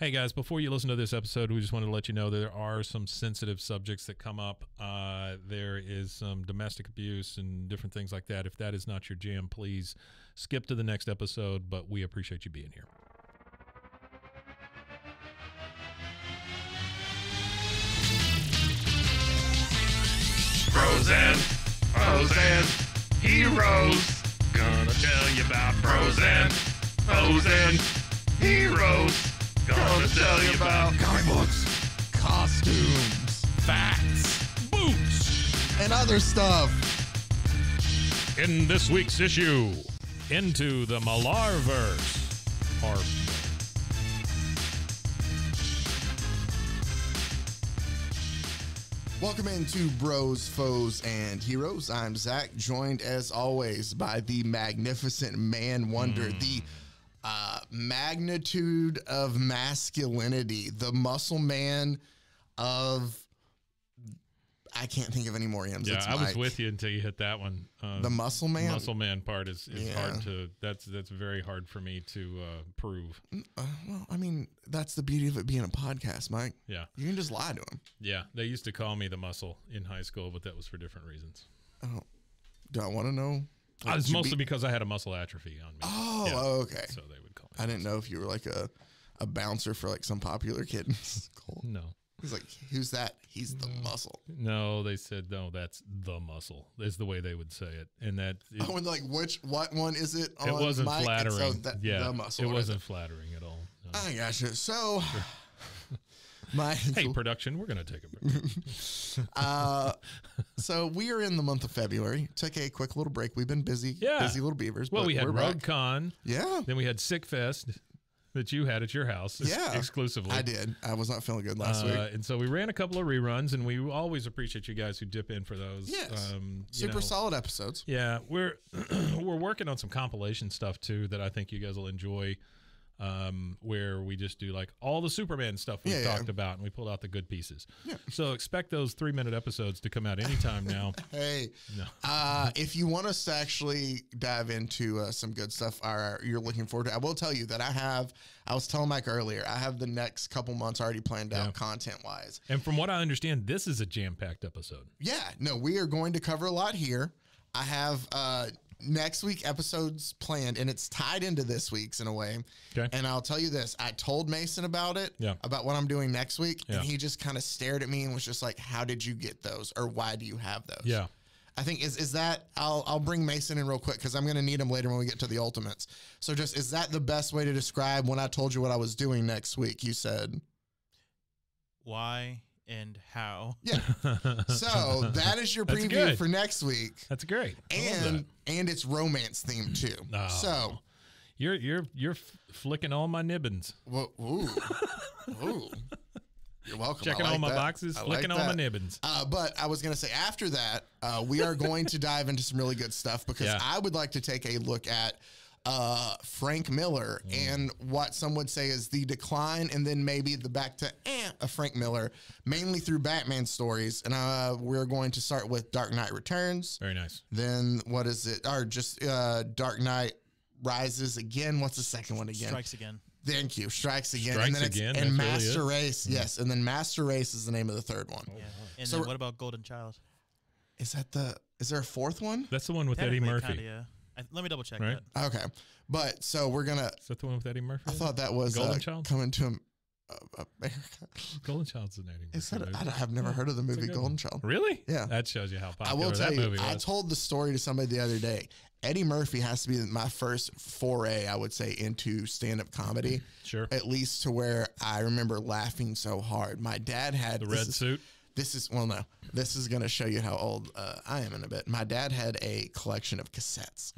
Hey guys, before you listen to this episode, we just wanted to let you know that there are some sensitive subjects that come up. There is some domestic abuse and different things like that. If that is not your jam, please skip to the next episode, but we appreciate you being here. Bros and heroes. Gonna tell you about bros and heroes. Gonna tell you about comic books, costumes, Facts, boots, and other stuff. in this week's issue, Into the Millar-Verse. Welcome into Bros, Foes, and Heroes. I'm Zach, joined as always by the magnificent man wonder, the magnitude of masculinity, the muscle man of... I can't think of any more M's. Yeah, I was with you until you hit that one. The muscle man? Muscle man part is Yeah. hard to, that's very hard for me to prove. Well, I mean, that's the beauty of it being a podcast, Mike. Yeah. You can just lie to him. Yeah, they used to call me the muscle in high school, but that was for different reasons. Oh, do I want to know? It's mostly because I had a muscle atrophy on me. Oh, Yeah, okay. So they would call me. I didn't know if you were like a bouncer for like some popular kid in school. No. He's like, who's that? He's the muscle. No, they said, no, that's the muscle, is the way they would say it. And that... Oh, and like, what one is it on it wasn't Mike? flattering. The muscle. it right? wasn't flattering at all. No. I gotcha. So, my... Hey, production, we're going to take a break. So we are in the month of February. Took a quick little break. We've been busy. Yeah. Busy little beavers. Well, but we had we're Road back. Con. Yeah. Then we had Sick Fest that you had at your house Yeah. exclusively. I did. I was not feeling good last week. And so we ran a couple of reruns, and we always appreciate you guys who dip in for those. Yes. You Super know, solid episodes. Yeah, we're we're working on some compilation stuff too that I think you guys will enjoy. Where we just do like all the Superman stuff we talked about, and we pulled out the good pieces. Yeah. So expect those 3-minute episodes to come out anytime now. Hey, No. if you want us to actually dive into some good stuff you're looking forward to, I will tell you that I was telling Mike earlier, I have the next couple months already planned out content-wise. And from what I understand, this is a jam-packed episode. Yeah, no, we are going to cover a lot here. I have next week episodes planned, and it's tied into this week's in a way. Okay. And I'll tell you this, I told Mason about it, about what I'm doing next week, and he just kind of stared at me and was just like, how did you get those, or why do you have those? Yeah. I think is that I'll bring Mason in real quick because I'm going to need him later when we get to the ultimates. So just, is that the best way to describe when I told you what I was doing next week? You said why and how. Yeah. So that is your That's preview good. for next week. That's great. And it's romance themed too. Oh. So you're flicking all my nibbins. well, ooh. You're welcome. Checking I like all my that. boxes, I flicking like all my that. nibbins. But I was going to say after that, we are going to dive into some really good stuff because I would like to take a look at Frank Miller and what some would say is the decline, and then maybe the back to of Frank Miller, mainly through Batman stories. And we're going to start with Dark Knight Returns. Very nice. Then what is it? Or just Dark Knight Rises again. What's the second one again? Strikes again. Thank you. Strikes Again. Strikes and then Again, and that's Master really Race. Yes. And then Master Race is the name of the third one. Yeah. And So then what about Golden Child? Is there a fourth one? That's the one with Eddie Technically, Murphy. kinda, yeah. Let me double check Right. that. Okay. But so we're going to, Is that the one with Eddie Murphy? I thought that was Golden Child? Coming to America. Golden Child's an Eddie Murphy Is that, movie. I have never heard of the It's a movie good Golden one. Child. Really? Yeah. That shows you how I popular will tell that you, movie was. I told the story to somebody the other day. Eddie Murphy has to be my first foray, I would say, into stand-up comedy. Sure. At least to where I remember laughing so hard. My dad had The red suit? This is going to show you how old I am in a bit. My dad had a collection of cassettes,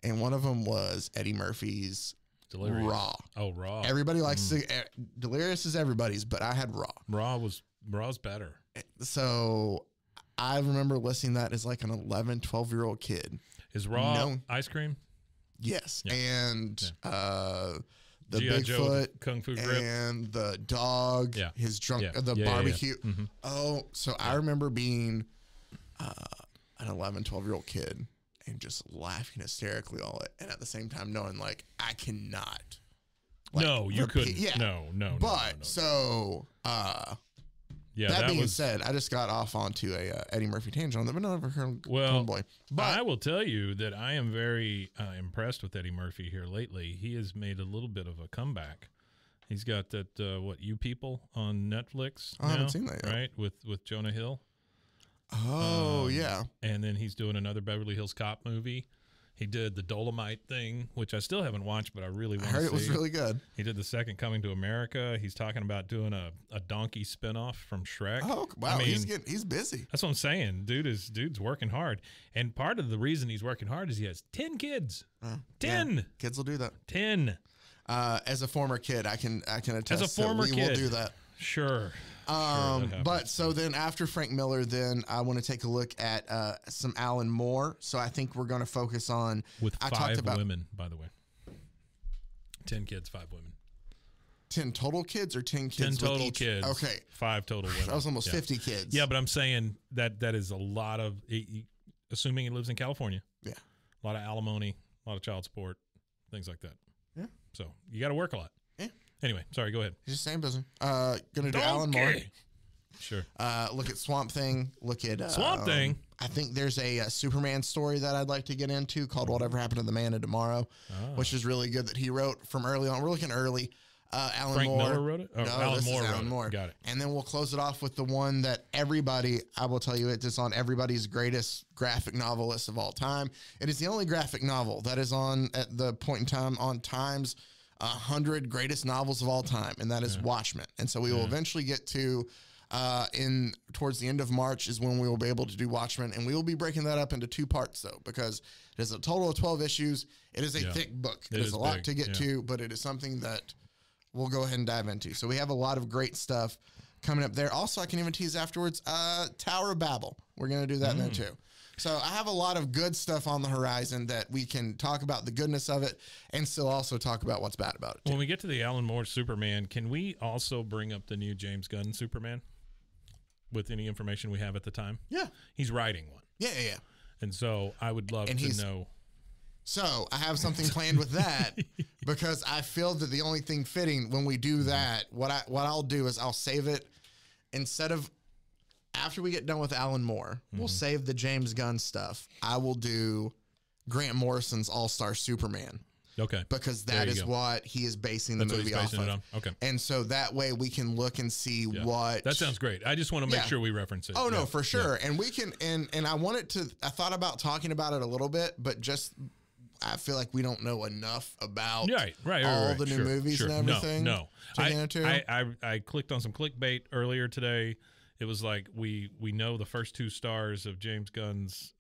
and one of them was Eddie Murphy's Delirious. Raw. Oh, Raw. Everybody likes to, Delirious is everybody's, but I had Raw. Raw's better. So I remember listening to that as like an 11, 12-year-old kid. Is Raw ice cream? Yes. Yeah. And the G.I. Joe Bigfoot Kung Fu Grip. and the dog, his drunk, the barbecue. Mm-hmm. Oh, so I remember being an 11, 12-year-old kid and just laughing hysterically all it. And at the same time knowing like, I cannot Like, no, you couldn't. Yeah. No. But no. so Yeah, that being was, said, I just got off onto a Eddie Murphy tangent on that, but not over here. Well, boy. But I will tell you that I am very impressed with Eddie Murphy here lately. He has made a little bit of a comeback. He's got that You People on Netflix. I haven't seen that yet. Right, with Jonah Hill. Oh yeah. And then he's doing another Beverly Hills Cop movie. He did the Dolomite thing, which I still haven't watched, but I really want to see. I heard it was really good. He did the second Coming to America. He's talking about doing a donkey spinoff from Shrek. Oh wow, I mean, he's busy. That's what I'm saying. Dude's working hard. And part of the reason he's working hard is he has 10 kids. 10. Yeah, kids will do that. 10. As a former kid, I can attest. As a former we kid, will do that. Sure. But so then after Frank Miller, then I want to take a look at some Alan Moore. So I think we're going to focus on with I 5 talked about women, by the way. 10 kids, 5 women. 10 total kids or 10 kids? 10 total with each? kids. Okay. 5 total women. That was almost 50 kids. Yeah, but I'm saying that is a lot of, assuming he lives in California. Yeah. A lot of alimony, a lot of child support, things like that. Yeah. So you got to work a lot. Yeah. Anyway, sorry, go ahead. He's the same business. Gonna do Alan Moore. Sure. Look at Swamp Thing. Look at Swamp Thing. I think there's a Superman story that I'd like to get into called "Whatever Happened to the Man of Tomorrow," which is really good that he wrote from early on. We're looking early. Alan Frank Moore Miller wrote it. Oh, no, Alan Moore wrote Alan Moore. it. Got it. And then we'll close it off with the one that everybody, I will tell you, it is on everybody's greatest graphic novel list of all time. It is the only graphic novel that is on at the point in time on Time's 100 greatest novels of all time, and that is Watchmen. And so we will eventually get to towards the end of March is when we will be able to do Watchmen, and we will be breaking that up into 2 parts though, because it is a total of 12 issues. It is a thick book. It is a lot to get to, but it is something that we'll go ahead and dive into. So we have a lot of great stuff coming up there. Also, I can even tease afterwards, Tower of Babel. We're going to do that then too. So I have a lot of good stuff on the horizon that we can talk about the goodness of it and still also talk about what's bad about it too. When we get to the Alan Moore Superman, can we also bring up the new James Gunn Superman with any information we have at the time? Yeah. He's writing one. Yeah. And so I would love to know. So I have something planned with that because I feel that the only thing fitting when we do that, what I'll do is I'll save it instead of after we get done with Alan Moore, we'll save the James Gunn stuff. I will do Grant Morrison's All-Star Superman. Okay. Because that is what he is basing That's the movie what he's off basing of. it on. Okay. And so that way we can look and see what. That sounds great. I just want to make sure we reference it. Oh, no, for sure. Yeah. And we can, and I wanted to, I thought about talking about it a little bit, but just, I feel like we don't know enough about all the new movies and everything. No. I clicked on some clickbait earlier today. It was like we know the first 2 stars of James Gunn's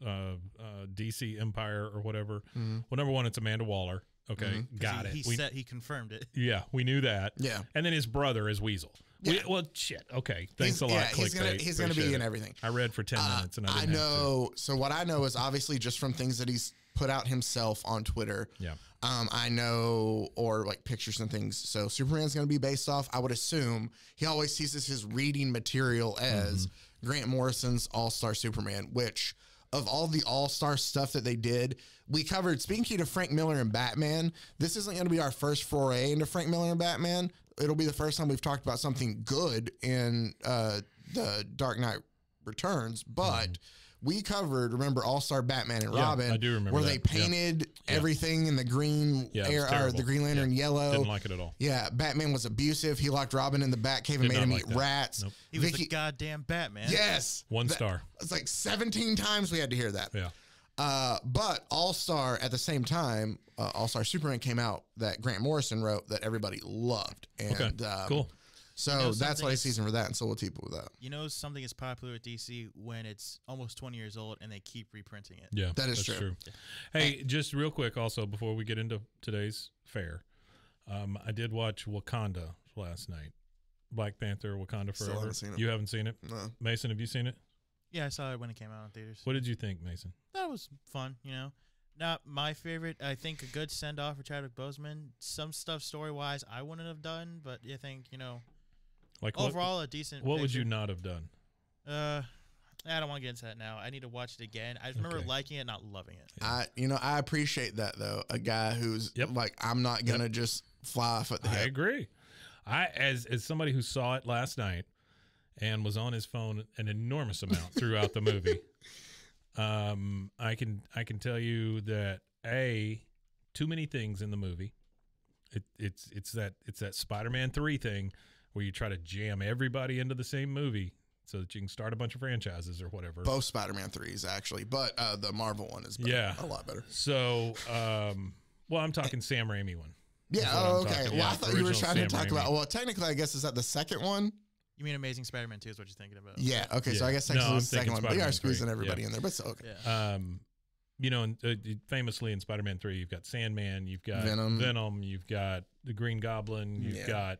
DC Empire or whatever. Well, number 1, it's Amanda Waller. Okay, got it. He confirmed it. Yeah, we knew that. Yeah. And then his brother is Weasel. Yeah. Well, shit. Okay, thanks a lot, clickbait. He's gonna be in everything. I read for 10 minutes, and I didn't know. So what I know is obviously just from things that he's put out himself on Twitter. Yeah. I know, or like pictures and things. So Superman's going to be based off, I would assume, he always sees his reading material as Grant Morrison's All-Star Superman, which of all the All-Star stuff that they did, we covered, speaking to Frank Miller and Batman, this isn't going to be our first foray into Frank Miller and Batman. It'll be the first time we've talked about something good in the Dark Knight Returns, but we covered, remember, All-Star Batman and Robin. I do remember where that. they painted everything in the green or the Green Lantern yellow. Didn't like it at all. Yeah, Batman was abusive. He locked Robin in the Batcave and made him eat rats. Nope. He was the goddamn Batman. Yes. 1 star. It's like 17 times we had to hear that. Yeah. But All-Star at the same time, All-Star Superman came out that Grant Morrison wrote that everybody loved. And, cool. So that's why he's season for that, and so we'll keep it with that. You know, something is popular with DC when it's almost 20 years old and they keep reprinting it. Yeah, that's true. Hey, just real quick, also before we get into today's fair, I did watch Wakanda last night. Black Panther, Wakanda Forever. Haven't seen it. You haven't seen it? No. Mason, have you seen it? Yeah, I saw it when it came out in theaters. What did you think, Mason? That was fun, you know. Not my favorite. I think a good send-off for Chadwick Boseman. Some stuff story-wise I wouldn't have done, but I think, you know, like overall a decent What picture. would you not have done? I don't want to get into that now. I need to watch it again. I remember liking it, not loving it. I appreciate that though. A guy who's like, I'm not gonna just fly off at the I hip. agree. As somebody who saw it last night and was on his phone an enormous amount throughout the movie, I can tell you that too many things in the movie. It's that Spider-Man 3 thing where you try to jam everybody into the same movie so that you can start a bunch of franchises or whatever. Both Spider-Man 3s, actually, but the Marvel one is a lot better. So, well, I'm talking Sam Raimi one. Yeah, okay. Well, I thought you were trying to talk about, well, technically, I guess, is that the second one? You mean Amazing Spider-Man 2 is what you're thinking about? Yeah, okay, so I guess technically it's the second one, but you are squeezing everybody in there, but so, okay. Yeah. You know, famously in Spider-Man 3, you've got Sandman, you've got Venom, you've got the Green Goblin, you've got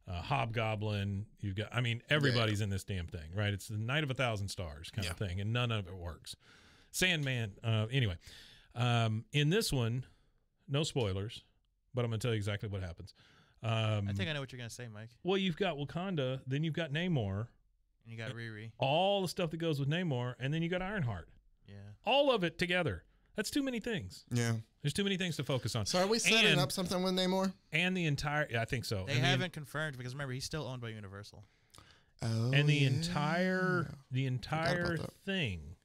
Hobgoblin, you've got, I mean, everybody's in this damn thing, right? It's the Night of 1,000 Stars kind of thing, and none of it works. Sandman, anyway, in this one, no spoilers, but I'm going to tell you exactly what happens. I think I know what you're going to say, Mike. Well, you've got Wakanda, then you've got Namor. And you got Riri. All the stuff that goes with Namor, and then you got Ironheart. Yeah. All of it together. That's too many things. Yeah. There's too many things to focus on. So are we setting up something with Namor? And the entire, I think so. They haven't confirmed because remember, he's still owned by Universal. Oh, and the entire thing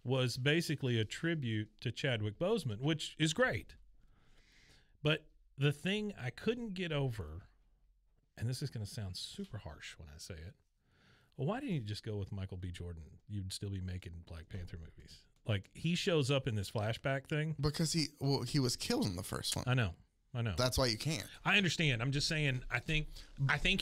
was basically a tribute to Chadwick Boseman, which is great. But the thing I couldn't get over, and this is going to sound super harsh when I say it, well, why didn't you just go with Michael B. Jordan? You'd still be making Black Panther movies. Like, he shows up in this flashback thing. Because he was killed in the first one. I know. That's why you can't. I understand. I'm just saying, I think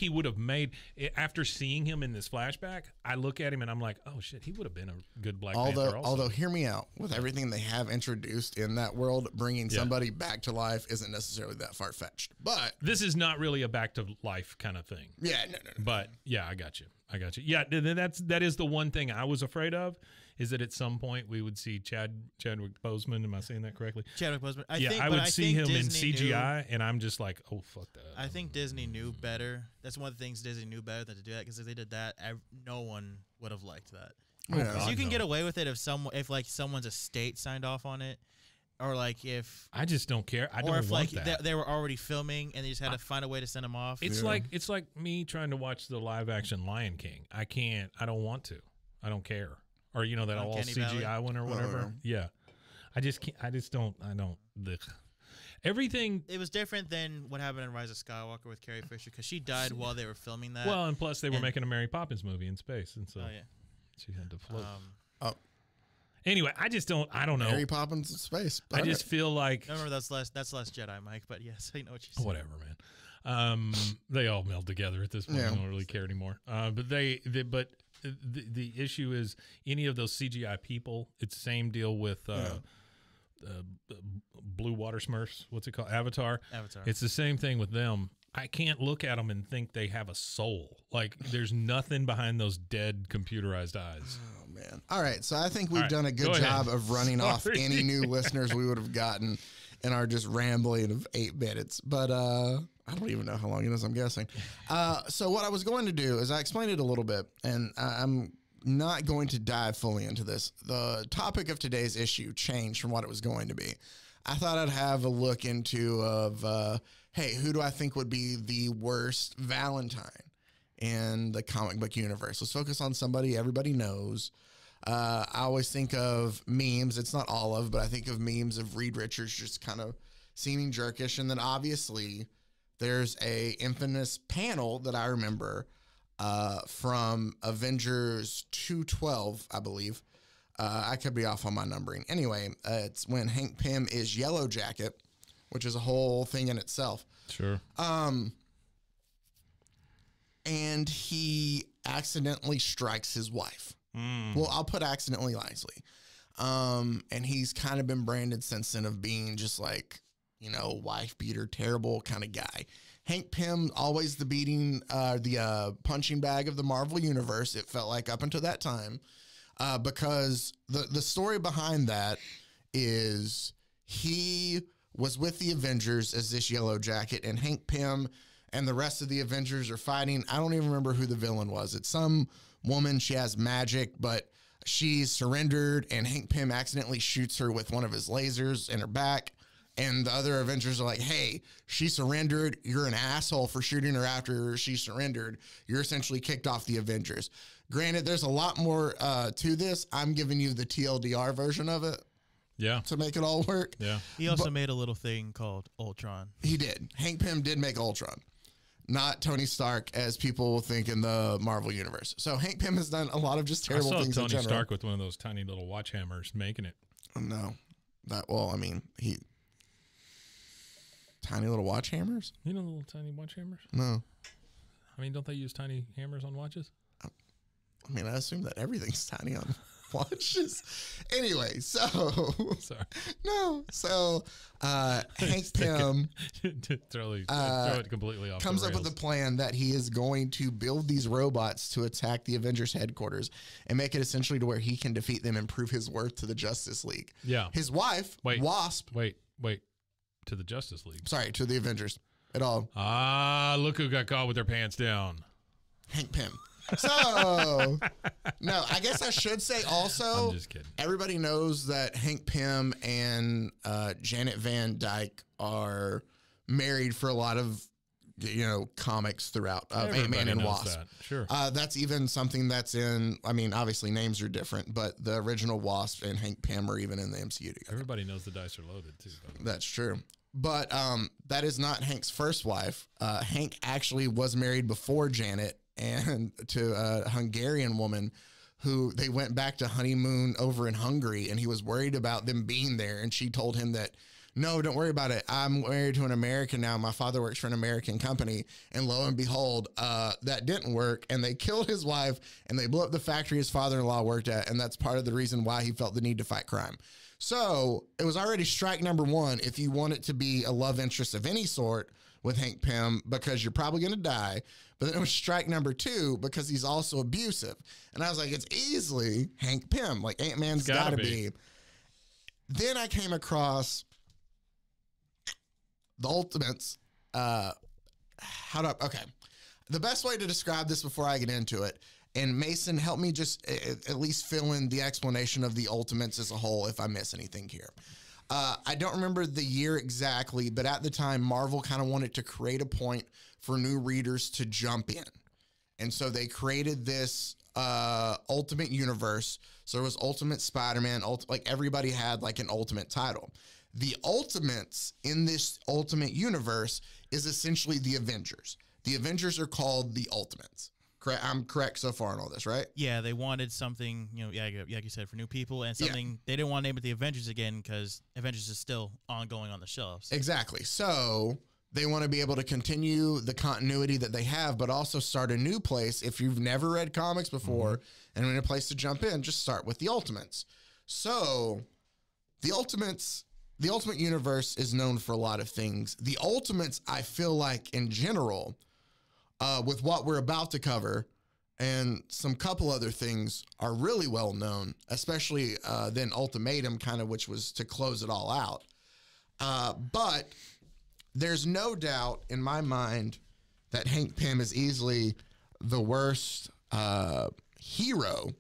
he would have made, after seeing him in this flashback, I look at him and I'm like, oh shit, he would have been a good Black Panther also. Although, hear me out. With everything they have introduced in that world, bringing somebody back to life isn't necessarily that far-fetched. But this is not really a back to life kind of thing. Yeah, no. But yeah, I got you. Yeah, that is the one thing I was afraid of, is that at some point we would see Chadwick Boseman. Am I saying that correctly? Chadwick Boseman. I would see him in CGI, and I'm just like, oh, fuck that. I think Disney knew better. That's one of the things Disney knew better than to do that, because if they did that, no one would have liked that. Yeah. You can get away with it if someone's estate signed off on it, or like if I just don't care. I don't want like that. They were already filming and they just had to find a way to send them off. It's like me trying to watch the live action Lion King. I can't. I don't want to. I don't care. Or that all CGI one or whatever. Yeah, I just can't. I don't. Everything. It was different than what happened in Rise of Skywalker with Carrie Fisher, because she died while they were filming that. Well, and plus they were making a Mary Poppins movie in space, and so she had to float. Anyway, I don't know. Mary Poppins in space. I just feel like. Remember, that's Last Jedi, Mike. But yes, I know what you're saying. Whatever, man. They all meld together at this point. I don't really care anymore. But the issue is any of those CGI people. It's the same deal with Blue Water Smurfs. What's it called? Avatar. It's the same thing with them. I can't look at them and think they have a soul. Like, there's nothing behind those dead computerized eyes. Oh, man. All right. So I think we've done a good job of running off any new listeners we would have gotten in our just rambling of 8 minutes. But I don't even know how long it is, I'm guessing. So what I was going to do is I explained it a little bit, and I'm not going to dive fully into this. The topic of today's issue changed from what it was going to be. I thought I'd have a look into hey, who do I think would be the worst Valentine in the comic book universe? Let's focus on somebody everybody knows. I always think of memes. It's not all of, but I think of memes of Reed Richards just kind of seeming jerkish. And then obviously there's a infamous panel that I remember from Avengers 212, I believe. I could be off on my numbering. Anyway, it's when Hank Pym is Yellow Jacket, which is a whole thing in itself. Sure. And he accidentally strikes his wife. Well, I'll put accidentally nicely. And he's kind of been branded since then of being just like, wife beater, terrible kind of guy. Hank Pym, always the punching bag of the Marvel Universe, it felt like up until that time. Because the story behind that is he was with the Avengers as this Yellow Jacket, and Hank Pym and the rest of the Avengers are fighting. I don't even remember who the villain was. It's some woman. She has magic, but she's surrendered, and Hank Pym accidentally shoots her with one of his lasers in her back, And the other Avengers are like, hey, she surrendered. You're an asshole for shooting her after she surrendered. You're essentially kicked off the Avengers. Granted, there's a lot more to this. I'm giving you the TLDR version of it. Yeah. To make it all work. Yeah. He also made a little thing called Ultron. He did. Hank Pym did make Ultron. Not Tony Stark, as people think in the Marvel universe. So Hank Pym has done a lot of just terrible things Tony in general. Stark with one of those tiny little watch hammers making it. No. Tiny little watch hammers? You know the little tiny watch hammers? No. I mean, don't they use tiny hammers on watches? I mean, I assume that everything's tiny on watches. Anyway, so Sorry. no. So Hank Pym throw it completely off. comes the up rails. with a plan that he is going to build these robots to attack the Avengers headquarters and make it essentially to where he can defeat them and prove his worth to the Justice League. Yeah. His wife, Wasp. Wait. To the Justice League. Sorry, to the Avengers. It all. Look who got caught with their pants down. Hank Pym. So, no, I guess I should say also, I'm just kidding. Everybody knows that Hank Pym and Janet Van Dyke are married for a lot of, comics throughout Ant-Man and Wasp. That. Sure. That's even something that's in, I mean, obviously names are different, but the original Wasp and Hank Pym are even in the MCU together. Everybody knows the dice are loaded, too. That's true. But that is not Hank's first wife. Hank actually was married before Janet and to a Hungarian woman who they went back to honeymoon over in Hungary, and he was worried about them being there. And she told him that, no, don't worry about it. I'm married to an American now. My father works for an American company. And lo and behold, that didn't work. And they killed his wife and they blew up the factory his father-in-law worked at. And that's part of the reason why he felt the need to fight crime. So it was already strike number one if you want it to be a love interest of any sort with Hank Pym, because you're probably going to die. But then it was strike number two because he's also abusive. And I was like, it's easily Hank Pym. Like, Ant-Man's got to be. Then I came across the Ultimates. Okay. The best way to describe this before I get into it, and Mason, help me just at least fill in the explanation of the Ultimates as a whole if I miss anything here. I don't remember the year exactly, but at the time, Marvel kind of wanted to create a point for new readers to jump in. And so they created this Ultimate Universe. So there was Ultimate Spider-Man, like everybody had like an Ultimate title. The Ultimates in this Ultimate Universe is essentially the Avengers. The Avengers are called the Ultimates. Correct? I'm correct so far on all this, right? Yeah, they wanted something, like you said, for new people, and something they didn't want to name it the Avengers again because Avengers is still ongoing on the shelves. Exactly. So they want to be able to continue the continuity that they have, but also start a new place. If you've never read comics before and in a place to jump in, just start with the Ultimates. So the Ultimate Universe is known for a lot of things. The Ultimates, I feel like in general, with what we're about to cover and some couple other things, are really well known, especially then Ultimatum, kind of, which was to close it all out. But there's no doubt in my mind that Hank Pym is easily the worst hero,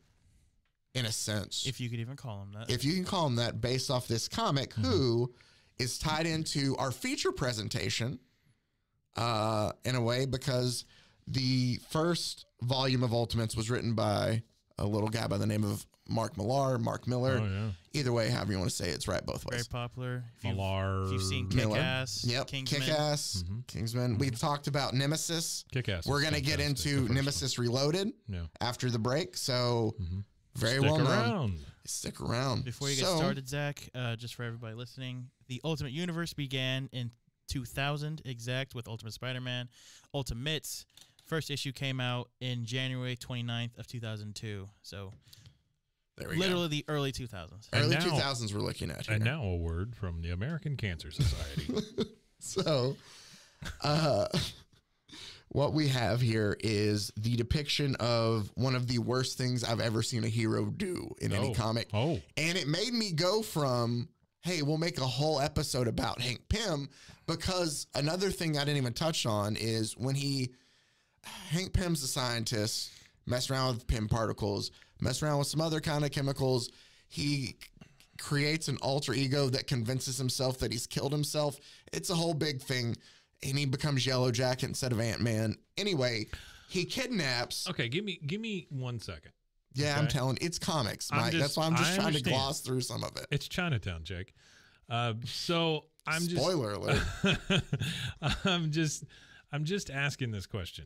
in a sense. If you could even call him that. If you can call him that, based off this comic, who is tied into our feature presentation in a way, because the first volume of Ultimates was written by a little guy by the name of Mark Miller. Oh, yeah. Either way, however you want to say it, it's right both ways. Very popular. Millar. If you've seen Miller. Kick-Ass, Yep, Kingsman. Kick-Ass, Kingsman. We've talked about Nemesis. Kick-Ass. We're going to get into Nemesis Reloaded after the break, so very well known. Stick around. Before you get started, Zach, just for everybody listening, the Ultimate Universe began in 2000 exact with Ultimate Spider-Man. Ultimates, first issue came out in January 29th of 2002. So there we literally go. the early 2000s. Early 2000s we're looking at here. And now a word from the American Cancer Society. So, what we have here is the depiction of one of the worst things I've ever seen a hero do in any comic. And it made me go from, hey, we'll make a whole episode about Hank Pym, because another thing I didn't even touch on is when Hank Pym's a scientist, messed around with Pym particles, messed around with some other kind of chemicals. He creates an alter ego that convinces himself that he's killed himself. It's a whole big thing. And he becomes Yellow Jacket instead of Ant-Man. Anyway, he kidnaps. Okay, give me 1 second. Yeah, okay? I'm telling you, it's comics, Mike. That's why I'm just trying to gloss through some of it. It's Chinatown, Jake. So I'm Spoiler alert. I'm just asking this question.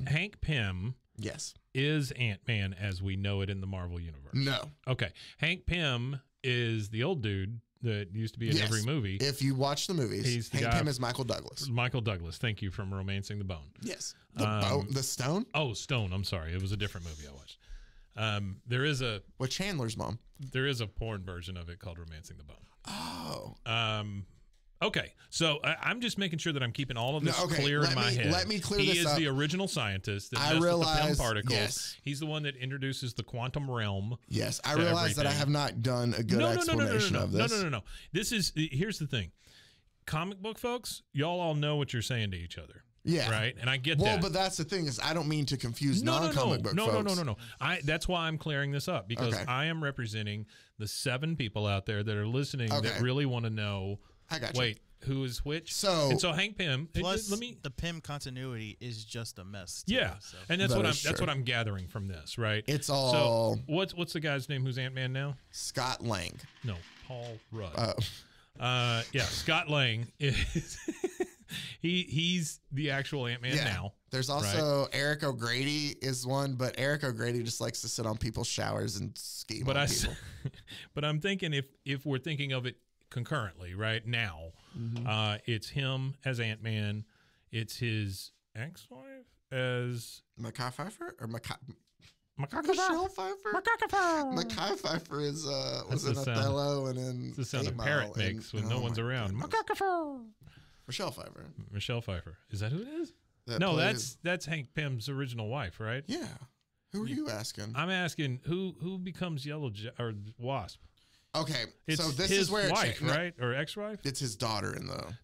Hank Pym Yes. is Ant-Man as we know it in the Marvel universe. No. Okay. Hank Pym is the old dude that used to be in every movie. If you watch the movies, Hank Pym is Michael Douglas. Michael Douglas. Thank you from Romancing the Bone. Yes. The Stone? Oh, Stone. I'm sorry. It was a different movie I watched. There is a with Chandler's mom. There is a porn version of it called Romancing the Bone. Oh. Okay, so I'm just making sure that I'm keeping all of this clear in my head. Let me clear this up. He is the original scientist that messed with the Pym particles. Yes. He's the one that introduces the quantum realm. Yes, I realize that I have not done a good explanation of this. No. Here's the thing. Comic book folks, y'all all know what you're saying to each other. Yeah. Right? And I get that. Well, but that's the thing is I don't mean to confuse non-comic book folks. No. That's why I'm clearing this up because I am representing the 7 people out there that are listening that really want to know. I got you. Wait, who is which? So Hank Pym. Plus, the Pym continuity is just a mess. Too, yeah, so. And that's what I'm gathering from this, right? It's all. So what's the guy's name who's Ant-Man now? Scott Lang. No, Paul Rudd. Yeah, Scott Lang is. He's the actual Ant-Man now. There's also Eric O'Grady is one, but Eric O'Grady just likes to sit on people's showers and scheme on people. But I'm thinking if we're thinking of it concurrently right now, it's him as Ant-Man, it's his ex-wife as Mekhi Phifer or Michelle Pfeiffer. Mekhi Phifer is was in Othello and in the sound a parrot makes when no one's around. Michelle Pfeiffer. Michelle Pfeiffer. Is that who it is? No, that's Hank Pym's original wife, right? Yeah. Who are you asking? I'm asking who becomes or Wasp. Okay, it's so this his is where wife, right, or ex-wife? It's his daughter in the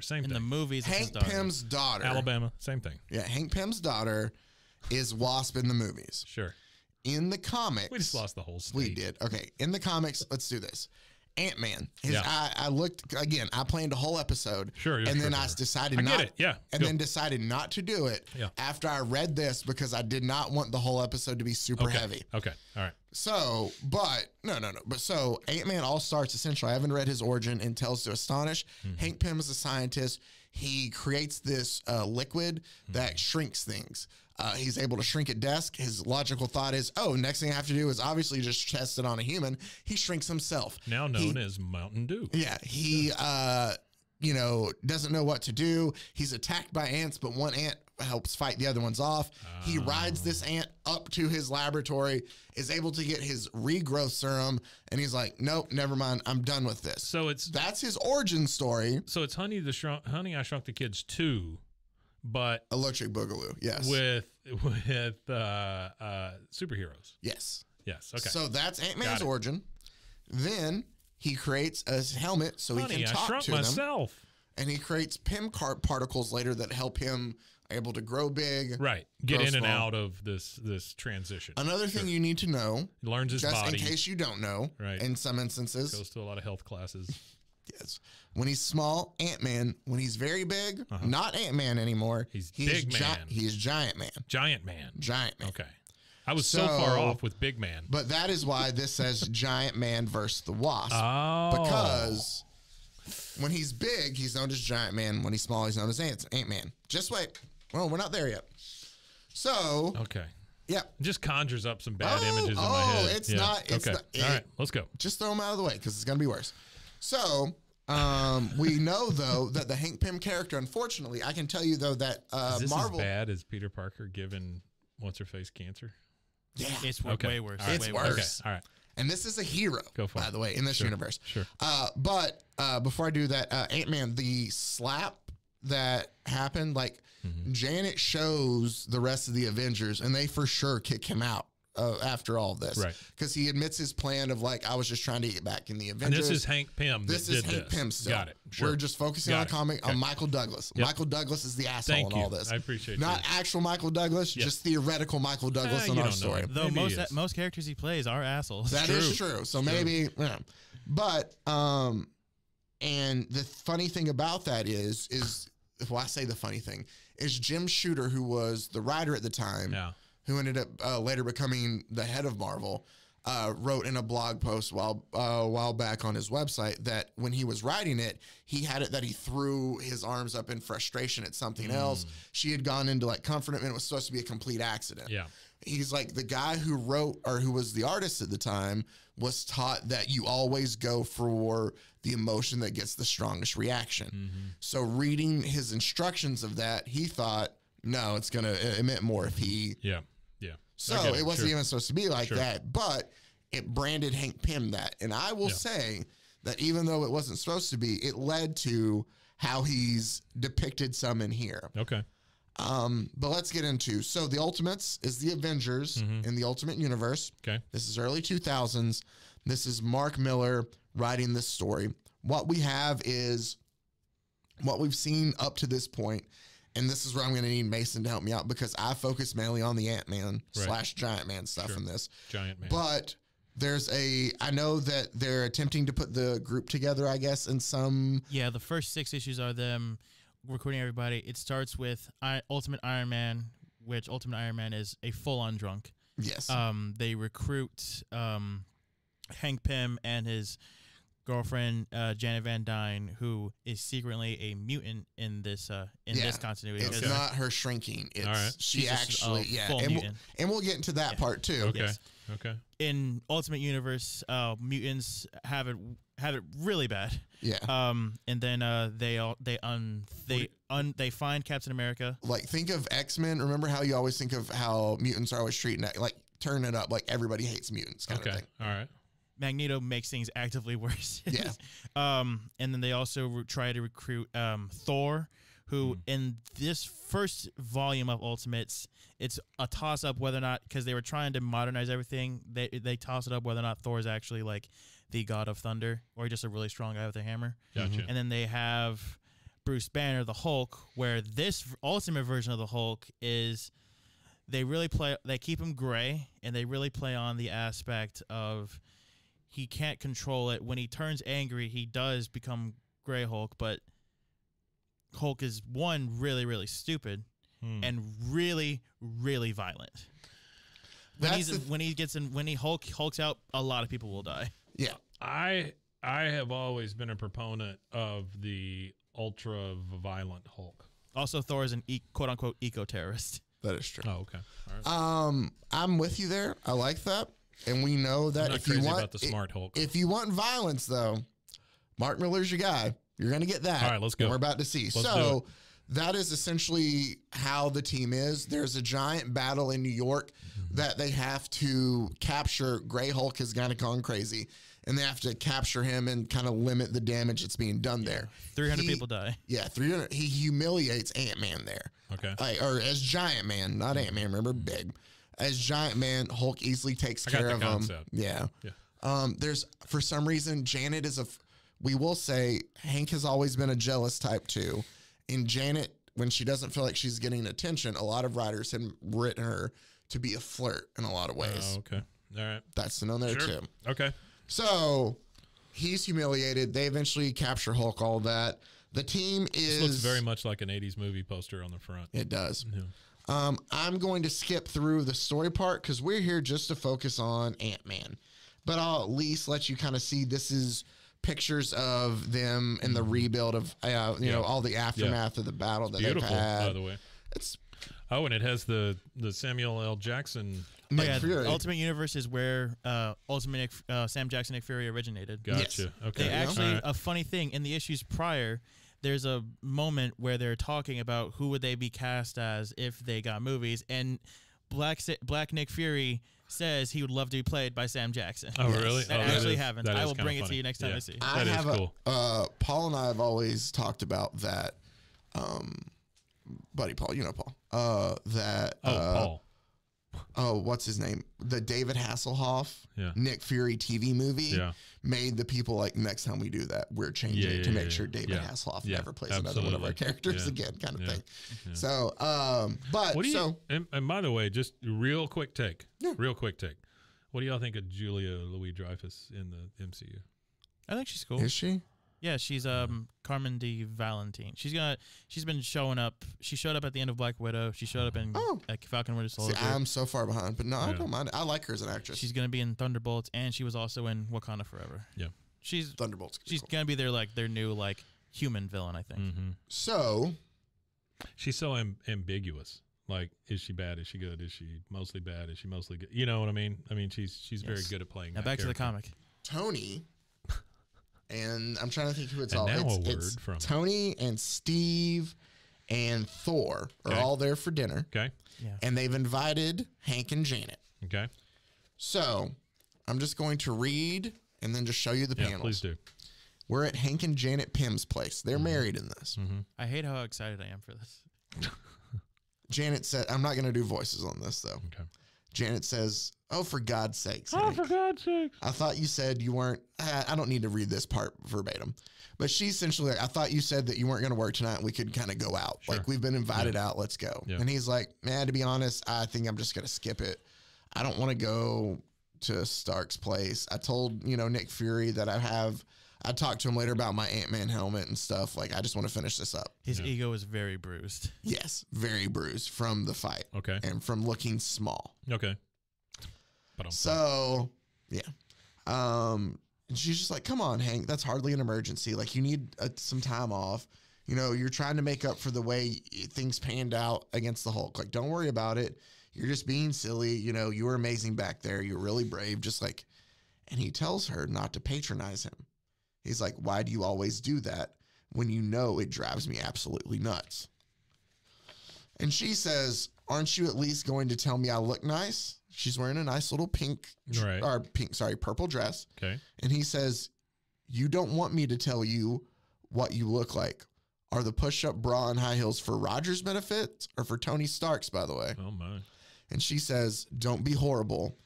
same thing. In the movies, Hank Pym's daughter, Alabama, same thing. Yeah, Hank Pym's daughter is Wasp in the movies. Sure. In the comics, we just lost the whole state. We did. Okay, in the comics, let's do this. Ant-Man. I looked again. I planned a whole episode. Sure. And then I decided not. Get it. Yeah. Then decided not to do it. Yeah. After I read this because I did not want the whole episode to be super heavy. Okay. All right. So, but no. But so Ant-Man all starts essentially. I haven't read his origin and tells to astonish. Hank Pym is a scientist. He creates this liquid that shrinks things. He's able to shrink at desk. His logical thought is, next thing I have to do is obviously just test it on a human. He shrinks himself. Now known as Mountain Dew. Yeah. He, doesn't know what to do. He's attacked by ants, but one ant helps fight the other ones off. He rides this ant up to his laboratory, is able to get his regrowth serum, and he's like, nope, never mind. I'm done with this. So that's his origin story. So it's Honey, I Shrunk the Kids 2. But Electric Boogaloo, yes. With superheroes. Yes. Okay. So that's Ant-Man's origin. Then he creates a helmet so he can talk to them. And he creates Pym particles later that help him able to grow big. Right. Get in and out of this transition. Another thing you need to know. He learns his just body. in case you don't know. Right. In some instances. Goes to a lot of health classes. Yes. When he's small, Ant-Man. When he's very big, not Ant-Man anymore. He's Big Man. He's Giant Man. Giant Man. Giant Man. Okay. I was so far off with Big Man. But that is why this says Giant Man versus the Wasp. Oh. Because when he's big, he's known as Giant Man. When he's small, he's known as Ant-Man. Just wait. Well, we're not there yet. So. Okay. Yeah. Just conjures up some bad images in my head. It's not. It's okay. not. All right. Let's go. Just throw them out of the way because it's going to be worse. So, we know, though, that the Hank Pym character, unfortunately, I can tell you, though, that is this Marvel. as bad as Peter Parker given what's-her-face cancer? Yeah. It's way worse. Right. It's worse. Okay. All right. And this is a hero, by the way, in this universe. Sure. But before I do that, Ant-Man, the slap that happened, like, Janet shows the rest of the Avengers, and they for sure kick him out. After all of this, right? Because he admits his plan of like, I was just trying to get back in the Avengers. And this is Hank Pym. This is Hank Pym still. Got it. Sure. We're just focusing on on Michael Douglas. Yep. Michael Douglas is the asshole in all this. I appreciate not actual Michael Douglas, just theoretical Michael Douglas in our story. Though most characters he plays are assholes. That is true. So maybe, But and the funny thing about that is well, I say the funny thing is Jim Shooter, who was the writer at the time, who ended up later becoming the head of Marvel, wrote in a blog post a while back on his website that when he was writing it, he had it that he threw his arms up in frustration at something else. She had gone into like comfort him, and it was supposed to be a complete accident. Yeah. He's like, the guy who wrote, or who was the artist at the time, was taught that you always go for the emotion that gets the strongest reaction. So reading his instructions of that, he thought, no, it meant more if he. Yeah. So it wasn't even supposed to be like that, but it branded Hank Pym that. And I will say that even though it wasn't supposed to be, it led to how he's depicted some in here. Okay. But let's get into, so the Ultimates is the Avengers in the Ultimate Universe. Okay. This is early 2000s. This is Mark Millar writing this story. What we have is what we've seen up to this point. And this is where I'm going to need Mason to help me out, because I focus mainly on the Ant-Man / Giant Man stuff in this. Giant Man. But I know that they're attempting to put the group together, I guess, in some. Yeah, the first 6 issues are them recruiting everybody. It starts with Ultimate Iron Man, which Ultimate Iron Man is a full-on drunk. Yes. They recruit Hank Pym and his girlfriend Janet Van Dyne, who is secretly a mutant in this continuity. It's not her shrinking. It's she actually and we'll get into that part too. Okay. Yes. Okay. In Ultimate Universe, mutants have it really bad. Yeah. And then they find Captain America. Like, think of X-Men. Remember how you always think of how mutants are always treating it, like turn it up, like everybody hates mutants kind of thing. All right. Magneto makes things actively worse. Yeah. And then they also try to recruit Thor, who in this first volume of Ultimates, it's a toss-up whether or not, because they were trying to modernize everything, they toss it up whether or not Thor is actually like the god of thunder or just a really strong guy with a hammer. Gotcha. And then they have Bruce Banner, the Hulk, where this Ultimate version of the Hulk is they keep him gray, and they really play on the aspect of he can't control it. When he turns angry, he does become Gray Hulk, but Hulk is really, really stupid and really, really violent. When he hulks out, a lot of people will die. Yeah. I have always been a proponent of the ultra violent Hulk. Also, Thor is an quote unquote eco-terrorist. That is true. Oh, okay. All right. I'm with you there. I like that. And we know that if you want the smart Hulk. If you want violence, though, Mark Millar's your guy. You're going to get that. All right, let's go. We're about to see. So that is essentially how the team is. There's a giant battle in New York that they have to capture. Gray Hulk has kind of gone crazy, and they have to capture him and kind of limit the damage that's being done there. 300 people die. Yeah, 300. He humiliates Ant-Man there. Okay. Or as Giant Man, not Ant-Man, remember, big. As Giant Man, Hulk easily takes care of him. Yeah. There's, for some reason, Janet is we will say Hank has always been a jealous type too. And Janet, when she doesn't feel like she's getting attention, a lot of writers have written her to be a flirt in a lot of ways. Oh, okay. All right. That's to know there too. Okay. So he's humiliated. They eventually capture Hulk, all that. The team is... This looks very much like an 80s movie poster on the front. It does. Yeah. I'm going to skip through the story part because we're here just to focus on Ant-Man. But I'll at least let you kind of see this is pictures of them and the rebuild of, you know, all the aftermath of the battle that they've had. By the way. It's... Oh, and it has the Samuel L. Jackson... The Ultimate Universe is where Sam Jackson Nick Fury originated. Gotcha. Yes. Okay. They actually, a funny thing, in the issues prior, there's a moment where they're talking about who would they be cast as if they got movies, and Black Nick Fury says he would love to be played by Sam Jackson. Oh, really? That actually happens. I will bring it to you next time I see. That is cool. Paul and I have always talked about that. Buddy Paul, you know Paul. Paul. Oh, what's his name? The David Hasselhoff, Nick Fury TV movie made the people like, next time we do that, we're changing it to make sure David Hasselhoff never plays another one of our characters again, kind of thing. Yeah. So, but what do you, and by the way, just real quick take. What do y'all think of Julia Louis-Dreyfus in the MCU? I think she's cool. Is she? Yeah, she's Carmen de Valentine. She's been showing up. She showed up at the end of Black Widow. She showed up in Falcon Winter Soldier. See, I'm so far behind, but no, I don't mind. I like her as an actress. She's gonna be in Thunderbolts, and she was also in Wakanda Forever. Yeah, she's Thunderbolts. She's cool. gonna be their new like human villain, I think. So she's so ambiguous. Like, is she bad? Is she good? Is she mostly bad? Is she mostly good? You know what I mean? I mean, she's very good at playing. Now back to the comic. Tony. And I'm trying to think who it's and all. Now it's from Tony and Steve and Thor are all there for dinner. Okay. Yeah. And they've invited Hank and Janet. Okay. So I'm just going to read and then just show you the panels. Please do. We're at Hank and Janet Pym's place. They're married in this. I hate how excited I am for this. Janet said, I'm not going to do voices on this, though. Okay. Janet says, oh, for God's sakes. Oh, Hank. for God's sakes. I thought you said you weren't, I don't need to read this part verbatim, but she essentially, I thought you said that you weren't going to work tonight and we could kind of go out. Sure. Like, we've been invited out, let's go. Yeah. And he's like, man, to be honest, I think I'm just going to skip it. I don't want to go to Stark's place. I told, Nick Fury that I talked to him later about my Ant-Man helmet and stuff. Like, I just want to finish this up. His ego is very bruised. Yes, very bruised from the fight. Okay. And from looking small. Okay. So, yeah. And she's just like, come on, Hank, that's hardly an emergency. Like, you need some time off. You're trying to make up for the way things panned out against the Hulk. Like, don't worry about it. You're just being silly. You were amazing back there. You're really brave. Just like, and he tells her not to patronize him. He's like, why do you always do that when you know it drives me absolutely nuts? And she says, aren't you at least going to tell me I look nice? She's wearing a nice little purple dress. Okay. And he says, you don't want me to tell you what you look like. Are the push-up bra and high heels for Roger's benefit or for Tony Stark's, by the way? Oh, my. And she says, don't be horrible.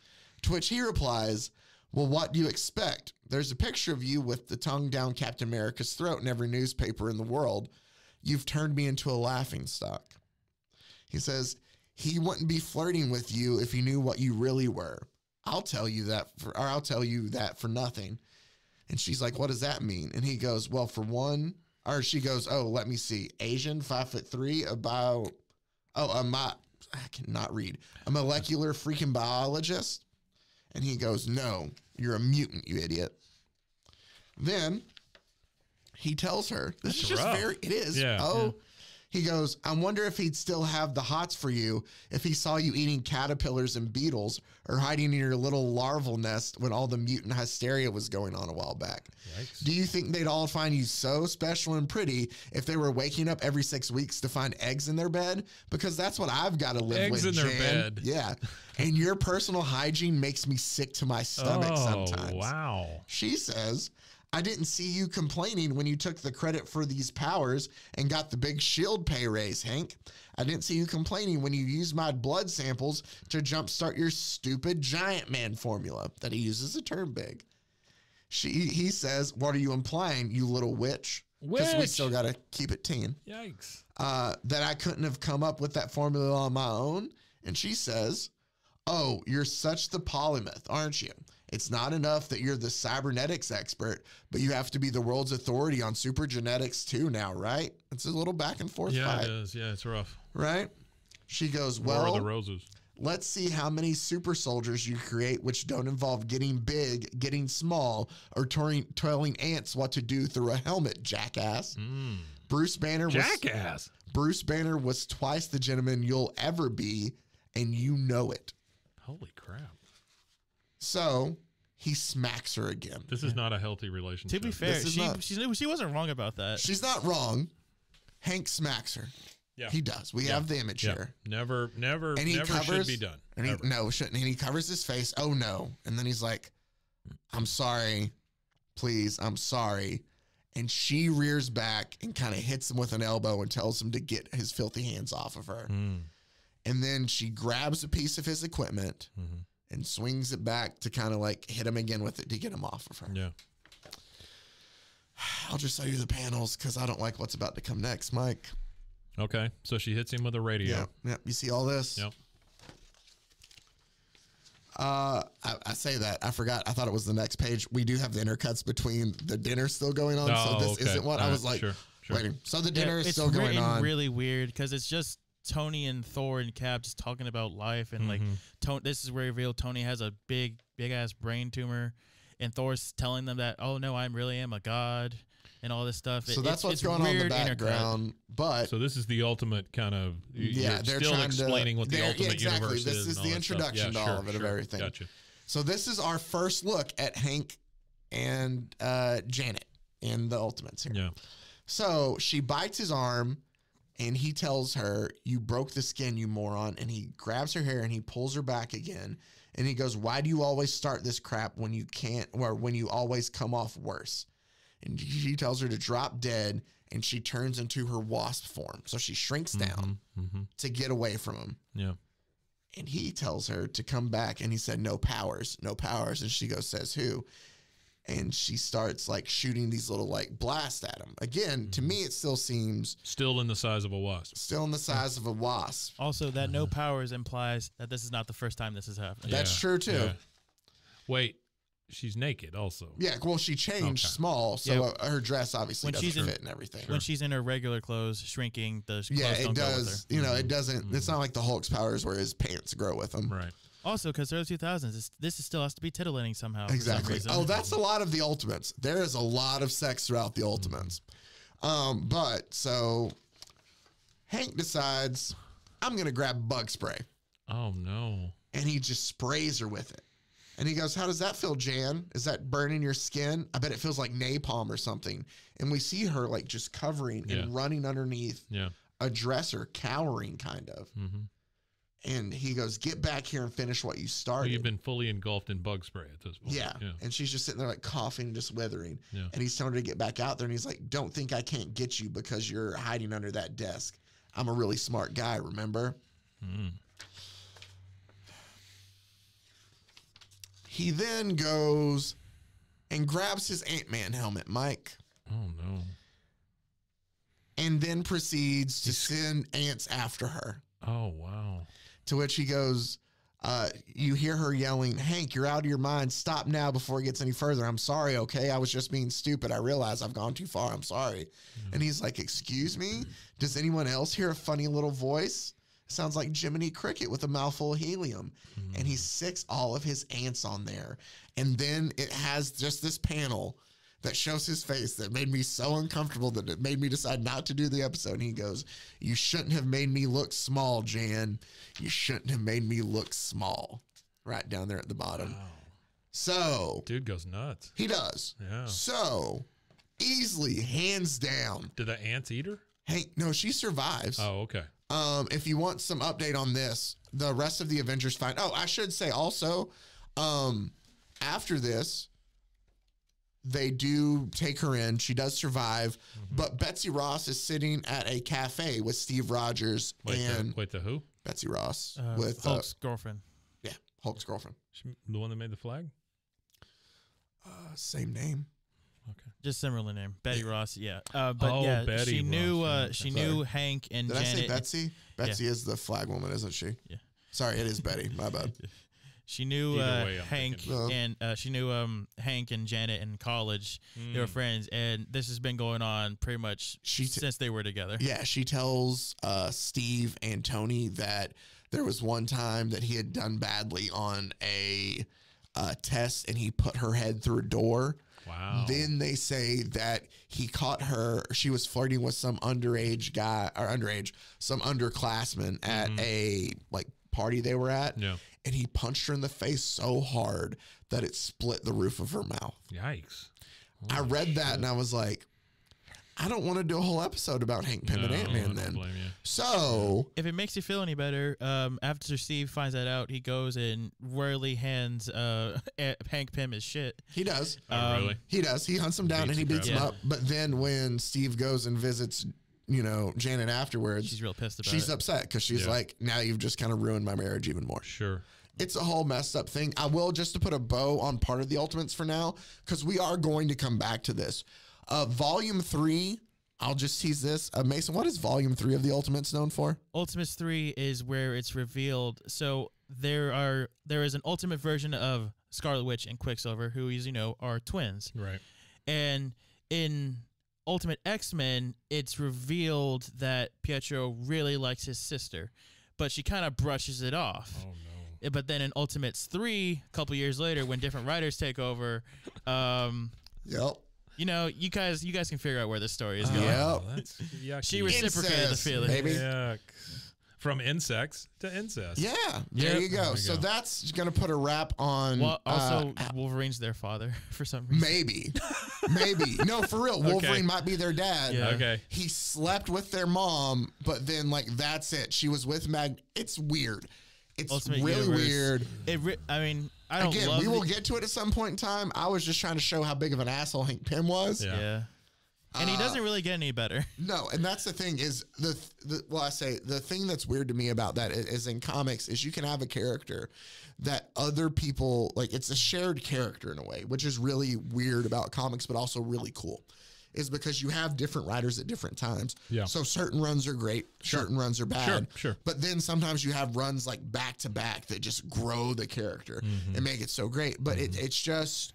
To which he replies, well, what do you expect? There's a picture of you with the tongue down Captain America's throat in every newspaper in the world. You've turned me into a laughingstock. He says, he wouldn't be flirting with you if he knew what you really were. I'll tell you that for nothing. And she's like, what does that mean? And he goes, well, for one, or she goes, oh, let me see. Asian, 5'3", I cannot read. A molecular freaking biologist. And he goes, no, you're a mutant, you idiot. Then he tells her, this is just rough. it is. Yeah. He goes, I wonder if he'd still have the hots for you if he saw you eating caterpillars and beetles or hiding in your little larval nest when all the mutant hysteria was going on a while back. Yikes. Do you think they'd all find you so special and pretty if they were waking up every 6 weeks to find eggs in their bed? Because that's what I've got to live with, Eggs in their Jan. bed. Yeah. And your personal hygiene makes me sick to my stomach sometimes. Wow. She says, I didn't see you complaining when you took the credit for these powers and got the big shield pay raise, Hank. I didn't see you complaining when you used my blood samples to jumpstart your stupid giant man formula that he uses to turn big. He says, what are you implying, you little witch? Because we still got to keep it teen. Yikes. That I couldn't have come up with that formula on my own. And she says, oh, you're such the polymath, aren't you? It's not enough that you're the cybernetics expert, but you have to be the world's authority on supergenetics too now, right? It's a little back and forth fight. It is. Yeah, it's rough. Right? She goes, War of well, the Roses. let's see how many super soldiers you create which don't involve getting big, getting small, or telling ants what to do through a helmet, jackass. Bruce Banner was twice the gentleman you'll ever be, and you know it. Holy crap. So he smacks her again. This is not a healthy relationship. To be fair, she wasn't wrong about that. She's not wrong. Hank smacks her. Yeah. He does. We have the image here. Never And he should be done. No, shouldn't. And he covers his face. Oh, no. And then he's like, I'm sorry. Please, I'm sorry. And she rears back and kind of hits him with an elbow and tells him to get his filthy hands off of her. And then she grabs a piece of his equipment and swings it back to kind of like hit him again with it to get him off of her. Yeah. I'll just show you the panels because I don't like what's about to come next, Mike. Okay. So she hits him with a radio. Yeah. You see all this? Yep. I say that. I forgot. I thought it was the next page. We do have the intercuts between the dinner still going on. So this isn't what I was like waiting. So the dinner is still going on. It's really weird because it's just Tony and Thor and Cap just talking about life. And like, this is where we reveal Tony has a big ass brain tumor. And Thor's telling them that, oh, no, I really am a god. And all this stuff. So that's what's going on in the background. But so this is the ultimate kind of they're still explaining what the ultimate universe is. This is the introduction to all of it of everything. Gotcha. So this is our first look at Hank and Janet in the Ultimates here. Yeah. So she bites his arm and he tells her, "You broke the skin, you moron." And he grabs her hair and he pulls her back again. And he goes, "Why do you always start this crap when you can't, or when you always come off worse?" And she tells her to drop dead, and she turns into her wasp form. So she shrinks down to get away from him. Yeah. And he tells her to come back, and he said, "No powers, no powers." And she goes, "Says who?" And she starts like shooting these little like blasts at him. Again, to me, it still seems... Still in the size of a wasp. Still in the size of a wasp. Also, that no powers implies that this is not the first time this has happened. That's true, too. Yeah. Wait. She's naked also. Yeah, well, she changed small, so her dress obviously doesn't fit and everything. When she's in her regular clothes, shrinking, the clothes it don't does. Go with her. You know, it doesn't. It's not like the Hulk's powers where his pants grow with him. Right. Also, because early 2000s, this still has to be titillating somehow. Exactly. Oh, that's a lot of the Ultimates. There is a lot of sex throughout the Ultimates. But so Hank decides, I'm going to grab bug spray. Oh, no. And he just sprays her with it. And he goes, "How does that feel, Jan? Is that burning your skin? I bet it feels like napalm or something." And we see her like just covering and running underneath a dresser, cowering kind of. And he goes, "Get back here and finish what you started." Well, you've been fully engulfed in bug spray at this point. Yeah. And she's just sitting there like coughing and just withering. Yeah. And he's telling her to get back out there. And he's like, "Don't think I can't get you because you're hiding under that desk. I'm a really smart guy, remember?" He then goes and grabs his Ant-Man helmet, Mike. Oh, no. And then proceeds to send ants after her. Oh, wow. To which he goes, you hear her yelling, "Hank, you're out of your mind. Stop now before it gets any further. I'm sorry, okay? I was just being stupid. I realize I've gone too far. I'm sorry." And he's like, "Excuse me? Does anyone else hear a funny little voice? Sounds like Jiminy Cricket with a mouthful of helium." And he sicks all of his ants on there. And then it has just this panel that shows his face that made me so uncomfortable that it made me decide not to do the episode. And he goes, "You shouldn't have made me look small, Jan. You shouldn't have made me look small." Right down there at the bottom. Wow. So. Dude goes nuts. He does. Yeah. So, easily, hands down. Did the ants eat her? Hank, no, she survives. Oh, okay. If you want some update on this, the rest of the Avengers find. Oh, I should say also, after this, they do take her in. She does survive, but Betsy Ross is sitting at a cafe with Steve Rogers Wait, the who? Betsy Ross with Hulk's girlfriend. Yeah, Hulk's girlfriend. The one that made the flag? Same name. Okay. Just similar name, Betty Ross. Yeah, Betty she knew. Ross. She knew Hank and Did Janet. I say Betsy? Betsy is the flag woman, isn't she? Yeah. Sorry, it is Betty. My bad. She knew Hank thinking. and she knew Hank and Janet in college. They were friends, and this has been going on pretty much since they were together. Yeah, she tells Steve and Tony that there was one time that he had done badly on a test, and he put her head through a door. Wow. Then they say that he caught her. She was flirting with some underage guy some underclassman at a like party they were at. Yeah. And he punched her in the face so hard that it split the roof of her mouth. Yikes. I read that and I was like, I don't want to do a whole episode about Hank Pym and Ant-Man then. Blame you. So if it makes you feel any better, after Steve finds that out, he goes and royally hands Hank Pym his shit. he does. Really? He does. He hunts him down and he beats him up. But then when Steve goes and visits, Janet afterwards, She's real pissed about it. she's upset because she's like, now you've just kind of ruined my marriage even more. Sure. It's a whole messed up thing. I will, just to put a bow on part of the Ultimates for now, because we are going to come back to this. Volume 3, I'll just tease this. Mason, what is Volume 3 of the Ultimates known for? Ultimates 3 is where it's revealed. So there is an ultimate version of Scarlet Witch and Quicksilver, who is, are twins. Right. And in Ultimate X-Men, it's revealed that Pietro really likes his sister, but she kind of brushes it off. Oh no. But then in Ultimates 3, a couple years later, when different writers take over, Yep. you guys can figure out where this story is going. Yep. That's yucky. She reciprocated Incest, the feeling. baby. Yuck. From insects to incest. Yeah, there Yep. you go. There we So go. that's going to put a wrap on. Well, also, Wolverine's their father for some reason. Maybe. No, for real. Wolverine might be their dad. Yeah. Okay. He slept with their mom, but then that's it. She was with Mag. It's weird. It's Ultimate really Universe. weird. I mean, I don't Again, love we will get to it at some point in time. I was just trying to show how big of an asshole Hank Pym was. Yeah. Yeah. And he doesn't really get any better. No, and that's the thing is the thing that's weird to me about that is in comics is you can have a character that other people it's a shared character in a way, which is really weird about comics, but also really cool, is because you have different writers at different times. Yeah. So certain runs are great, certain runs are bad. Sure. But then sometimes you have runs back to back that just grow the character and make it so great. But it's just.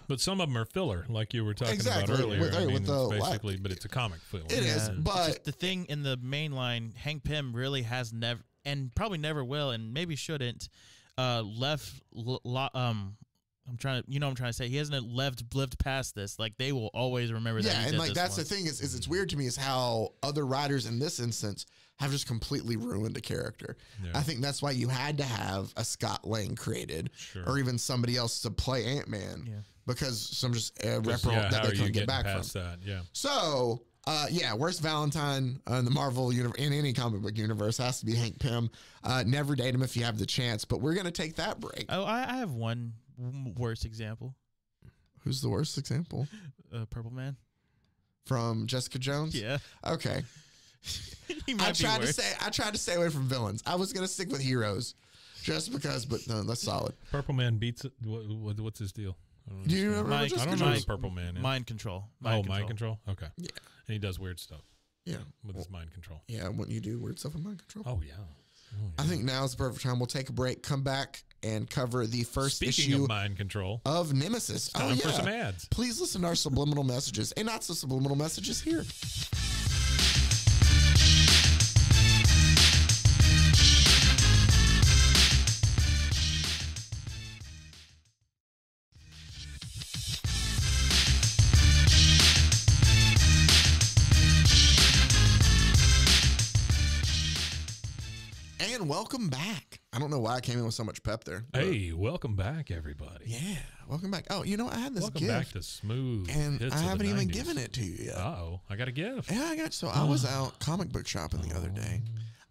But some of them are filler, like you were talking about earlier. With the basically, but it's a comic film. It is, but Just the thing in the main line, Hank Pym really has never, and probably never will, and maybe shouldn't, left. I'm trying to say he hasn't lived past this. They will always remember that. Yeah, he and did that's this the thing is it's weird to me is how other writers in this instance have just completely ruined a character. Yeah. I think that's why you had to have a Scott Lang created, or even somebody else to play Ant-Man, because some just referral that they couldn't get back from. That? Yeah. So, worst Valentine in the Marvel universe, in any comic book universe, has to be Hank Pym. Never date him if you have the chance, but we're gonna take that break. Oh, I have one worst example. Who's the worst example? Purple Man. From Jessica Jones? Yeah. Okay. I tried to stay away from villains. I was gonna stick with heroes, just because. But no, that's solid. Purple Man beats it. What's his deal? Do you remember? I don't know who Purple Man is. Mind control. Mind control. Okay. Yeah. And he does weird stuff. Yeah. With his mind control. Yeah. When you do weird stuff with mind control. Oh yeah. I think now is the perfect time. We'll take a break, come back, and cover the first Speaking issue of mind control of Nemesis. Time for some ads. Please listen to our subliminal messages and not so subliminal messages here. And welcome back. I don't know why I came in with so much pep there. Hey, welcome back, everybody. Yeah, welcome back. Oh, I had this Welcome gift. back to Smooth And Hits I of the haven't even 90s. given it to you yet. Uh-oh, I got a gift. Yeah, I was out comic book shopping the other day.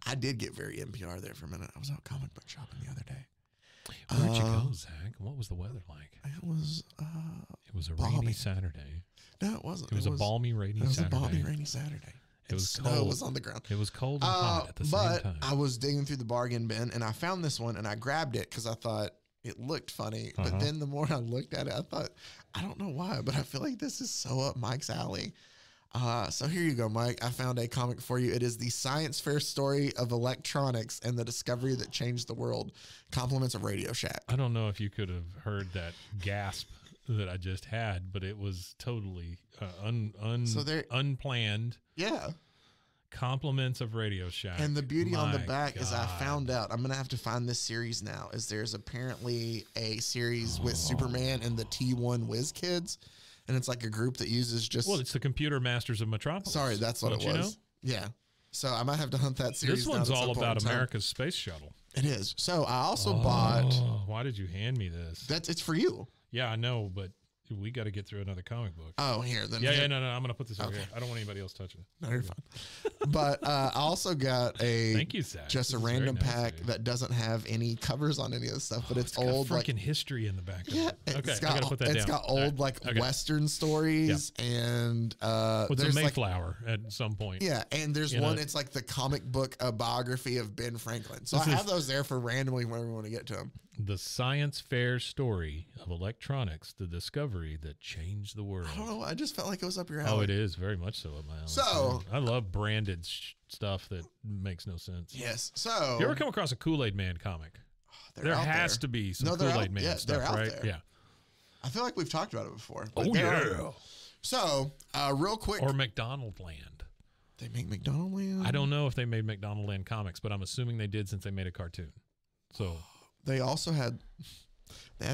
I did get very NPR there for a minute. I was out comic book shopping the other day. Where'd you go, Zach? What was the weather like? It was It was a balmy. rainy Saturday. No, it wasn't. It was a balmy, rainy It was Saturday. a balmy, rainy Saturday. It was snow cold. was on the ground. It was cold and hot at the same But time. I was digging through the bargain bin and I found this one and I grabbed it because I thought it looked funny. But then the more I looked at it, I thought, I don't know why, but I feel like this is so up Mike's alley. So here you go, Mike. I found a comic for you. It is the science fair story of electronics and the discovery that changed the world. Compliments of Radio Shack. I don't know if you could have heard that gasp that I just had, but it was totally unplanned. Yeah. Compliments of Radio Shack. And the beauty on the My back is I God. found out, I'm going to have to find this series now, is there's apparently a series with Superman and the T1 Whiz Kids. And it's like a group that uses just... Well, it's the Computer Masters of Metropolis. Sorry, that's what Don't it you was. know? Yeah. So I might have to hunt that series This down one's at some all point about in time. America's space shuttle. It is. So I also bought... Why did you hand me this? It's for you. Yeah, I know, but we got to get through another comic book. Oh, here. Then Yeah, no, I'm going to put this over Okay. here. I don't want anybody else touching it. No, you're fine. But I also got a... Thank you, Zach. Just a This is very random nice pack of you. that doesn't have any covers on any of the stuff, but it's got old. freaking history in the back of Yeah, it. Okay, it's I got to put that down. It's got All old right, okay. Western stories and What's a there's Mayflower at some point? yeah, and there's You one. know? It's like the comic book biography of Ben Franklin. So I This have is- those there for randomly whenever we want to get to them. The science fair story of electronics, the discovery that changed the world. I don't know. I just felt like it was up your alley. Oh, it is very much so up my alley. So I love branded stuff that makes no sense. Yes. So You ever come across a Kool-Aid Man comic? There has to be some Kool-Aid Man stuff, right? There. Yeah. I feel like we've talked about it before. Oh, yeah. So, real quick. Or McDonald Land. They make McDonald Land? I don't know if they made McDonald Land comics, but I'm assuming they did since they made a cartoon. So they also had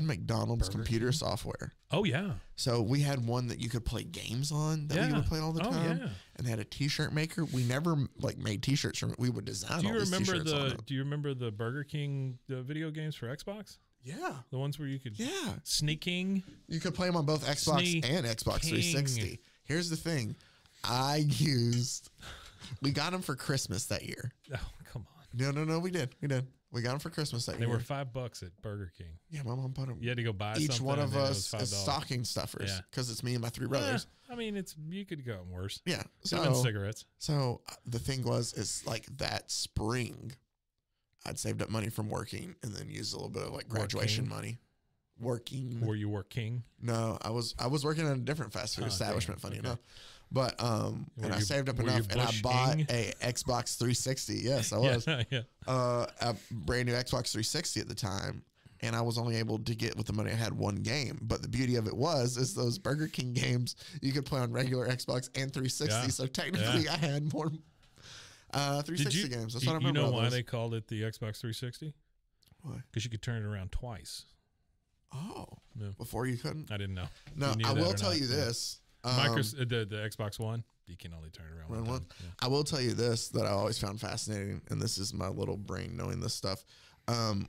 McDonald's computer software. Oh, yeah. So we had one that you could play games on that we would play all the time. Yeah. And they had a T-shirt maker. We never made T-shirts from it. We would design all these T-shirts on it. Do you remember the Burger King video games for Xbox? Yeah. The ones where you could Sneaking. You could play them on both Xbox and Xbox 360. Here's the thing. We got them for Christmas that year. Oh, come on. No, we did. We got them for Christmas that year. They were $5 at Burger King. Yeah, my mom put them. You had to go buy each something. one of us as stocking stuffers because it's me and my three brothers. I mean, you could go worse. Yeah. So cigarettes. So the thing is like that spring, I'd saved up money from working and then used a little bit of like graduation money. Working. Were you working? No, I was working at a different fast food establishment. Funny enough. But and I saved up enough and I bought a Xbox 360. Yes, I was. A brand new Xbox 360 at the time. And I was only able to get with the money I had one game. But the beauty of it is those Burger King games you could play on regular Xbox and 360. Yeah. So technically I had more 360 games. That's what I remember. You know why they called it the Xbox 360? Why? Because you could turn it around twice. Oh. No. Before you couldn't? I didn't know. No, I will tell you this. The Xbox One, you can only turn it around one time. Yeah. I will tell you this that I always found fascinating, and this is my little brain knowing this stuff.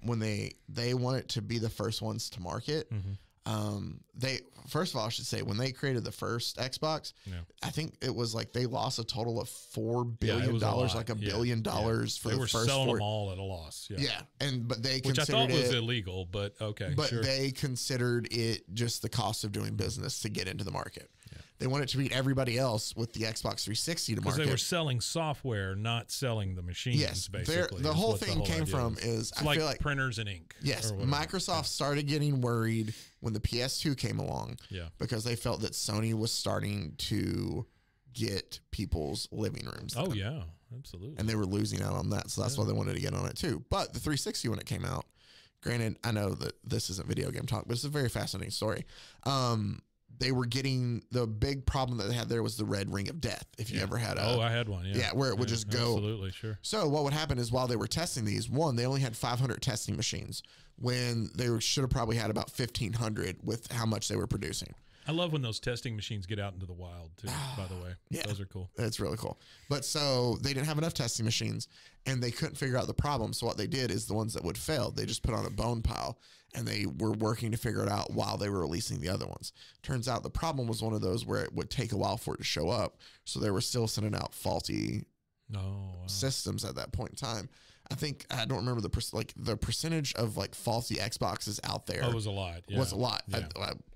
When they wanted to be the first ones to market, they first of all, I should say, when they created the first Xbox, I think it was like they lost a total of $4 billion, like $1 billion for the first. They were selling them all at a loss. Yeah, but they which I thought was illegal, but okay. But they considered it just the cost of doing business to get into the market. They wanted to beat everybody else with the Xbox 360 to market. Because they were selling software, not selling the machines, basically. The whole thing came from is, I feel like printers and ink. Yes, Microsoft started getting worried when the PS2 came along because they felt that Sony was starting to get people's living rooms. Oh, yeah, absolutely. And they were losing out on that, so that's why they wanted to get on it too. But the 360, when it came out, granted, I know that this isn't video game talk, but it's a very fascinating story. They were getting, the big problem that they had there was the red ring of death. If you ever had I had one. Yeah, where it would just go. Absolutely, sure. So what would happen is while they were testing these, they only had 500 testing machines when they should have probably had about 1,500 with how much they were producing. I love when those testing machines get out into the wild too, by the way. Yeah. Those are cool. It's really cool. But so they didn't have enough testing machines and they couldn't figure out the problem. So what they did is the ones that would fail, they just put on a bone pile and they were working to figure it out while they were releasing the other ones. Turns out the problem was one of those where it would take a while for it to show up. So they were still sending out faulty systems at that point in time. I don't remember the percentage of like faulty Xboxes out there. Oh, it was a lot. Yeah. Was a lot. Yeah.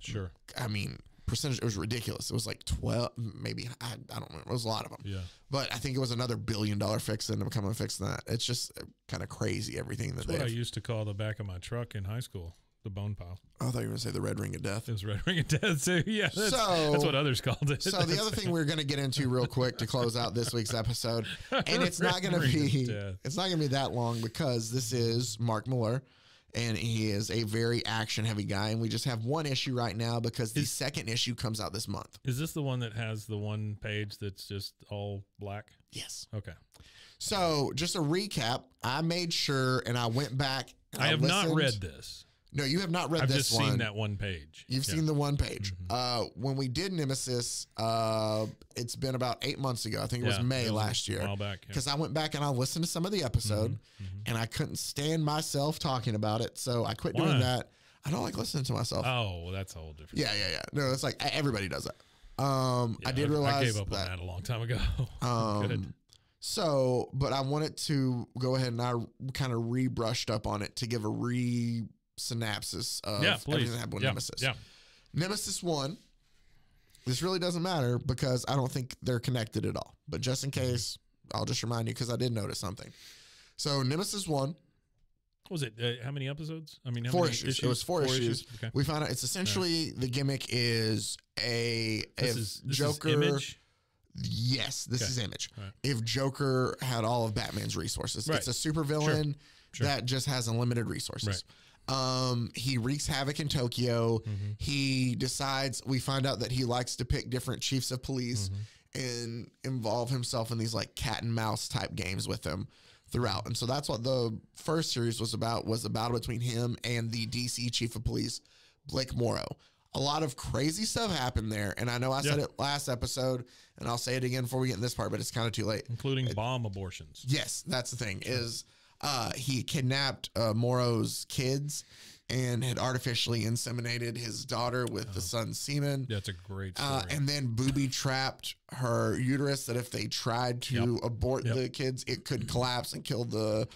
Sure. I mean, percentage, it was ridiculous. It was like 12, maybe, I don't remember. It was a lot of them. Yeah. But I think it was another $1 billion fix that ended up coming and fixing that. It's just kind of crazy, everything that That's what I used to call the back of my truck in high school. The bone pile. I thought you were going to say the red ring of death. It was red ring of death too. Yeah, that's what others called it. So the other thing we're going to get into real quick to close out this week's episode, and it's not going to be that long because this is Mark Millar, and he is a very action heavy guy, and we just have one issue right now because the second issue comes out this month. Is this the one that has the one page that's just all black? Yes. Okay. So just a recap, I made sure and I went back. I have not read this. No, you have not read I've this one. I've just seen that one page. You've seen the one page. When we did Nemesis, it's been about 8 months ago. I think it was May last year. A while back. Because I went back and I listened to some of the episode, and I couldn't stand myself talking about it, so I quit doing that. I don't like listening to myself. Oh, well, that's a whole different. Yeah. No, it's like everybody does that. I did realize I gave up on that a long time ago. Good. So, but I wanted to go ahead and I kind of re-brushed up on it to give a synopsis of everything that happened with Nemesis. Yeah. Nemesis 1. This really doesn't matter because I don't think they're connected at all. But just in case, I'll just remind you because I did notice something. So Nemesis 1. was it? How many episodes? I mean, how 4 many issues. It was 4 issues. Okay. We found out it's essentially the gimmick is This Joker. is Image? Yes, this is Image. Right. If Joker had all of Batman's resources, Right. it's a supervillain Sure. that just has unlimited resources. He wreaks havoc in Tokyo. He decides, we find out that he likes to pick different chiefs of police and involve himself in these like cat and mouse type games with them throughout. And so that's what the first series was a battle between him and the DC chief of police, Blake Morrow. A lot of crazy stuff happened there. And I know I said it last episode, and I'll say it again before we get in this part, but it's kind of too late. Including bomb abortions. Yes, that's the thing, is he kidnapped Morrow's kids and had artificially inseminated his daughter with the son's semen. That's a great story. And then booby-trapped her uterus, that if they tried to abort the kids, it could collapse and kill the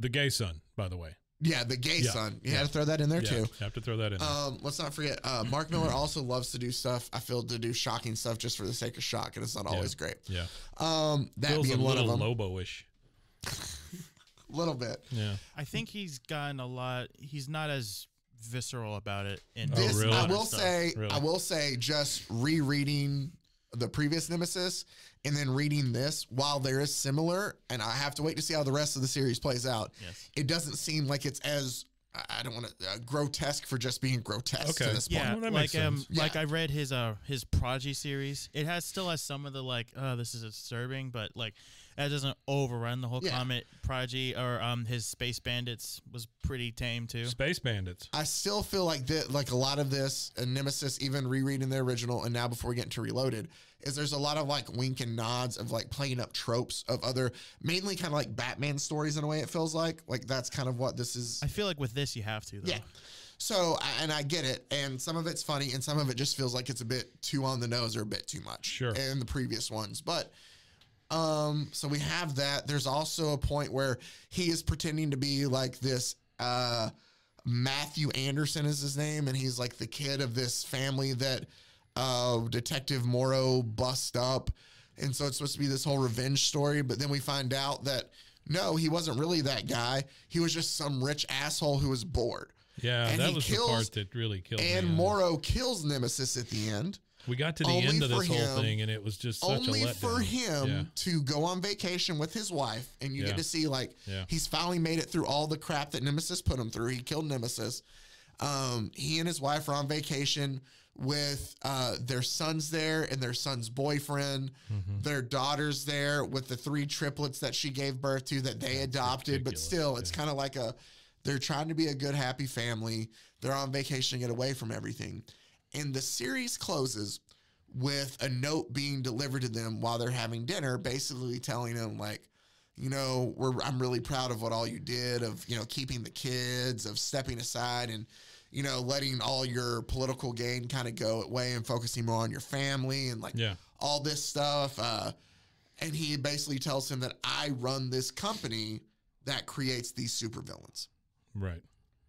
gay son, by the way. Yeah, the gay son. You had to throw that in there too. Have to throw that in there. Let's not forget, Mark Millar also loves to do stuff. I feel to do shocking stuff just for the sake of shock, and it's not always great. Yeah. That Feels being a one of little them. Lobo-ish. Little bit. Yeah. I think he's gotten a lot. He's not as visceral about it. In This, really? I will stuff. say, Really? I will say, just rereading the previous Nemesis and then reading this, while there is similar, and I have to wait to see how the rest of the series plays out. Yes. It doesn't seem like it's as, I don't want to, grotesque for just being grotesque to this point. Yeah, Well, that like makes sense. like I read his Prodigy series. It still has some of the like, oh, this is disturbing, but like that doesn't overrun the whole comic. Prodigy or his Space Bandits was pretty tame too. Space Bandits. I still feel like that, like a lot of this, and Nemesis, even rereading the original, and now before we get into Reloaded, is there's a lot of like wink and nods of like playing up tropes of other, mainly kind of like Batman stories in a way. It feels like that's kind of what this is. I feel like with this you have to though. Yeah. So, and I get it, and some of it's funny, and some of it just feels like it's a bit too on the nose or a bit too much. Sure. In the previous ones, but so we have that. There's also a point where he is pretending to be like this. Matthew Anderson is his name, and he's like the kid of this family that Detective Morrow bust up, and so it's supposed to be this whole revenge story. But then we find out that no, he wasn't really that guy. He was just some rich asshole who was bored. Yeah, And that he was kills- the part that really killed me. And Morrow kills Nemesis at the end. We got to the only end of for this whole him- thing, and it was just such Only a letdown. for him Yeah. to go on vacation with his wife, and you Yeah. get to see like Yeah. he's finally made it through all the crap that Nemesis put him through. He killed Nemesis. He and his wife are on vacation with their sons there and their son's boyfriend. Their daughter's there with the 3 triplets that she gave birth to that they adopted. But ridiculous. still, it's kind of like they're trying to be a good, happy family. They're on vacation to get away from everything. And the series closes with a note being delivered to them while they're having dinner, basically telling them like, you know, I'm really proud of what all you did, of, you know, keeping the kids, of stepping aside and, you know, letting all your political gain kind of go away and focusing more on your family and like all this stuff. And he basically tells him that I run this company that creates these supervillains. Right.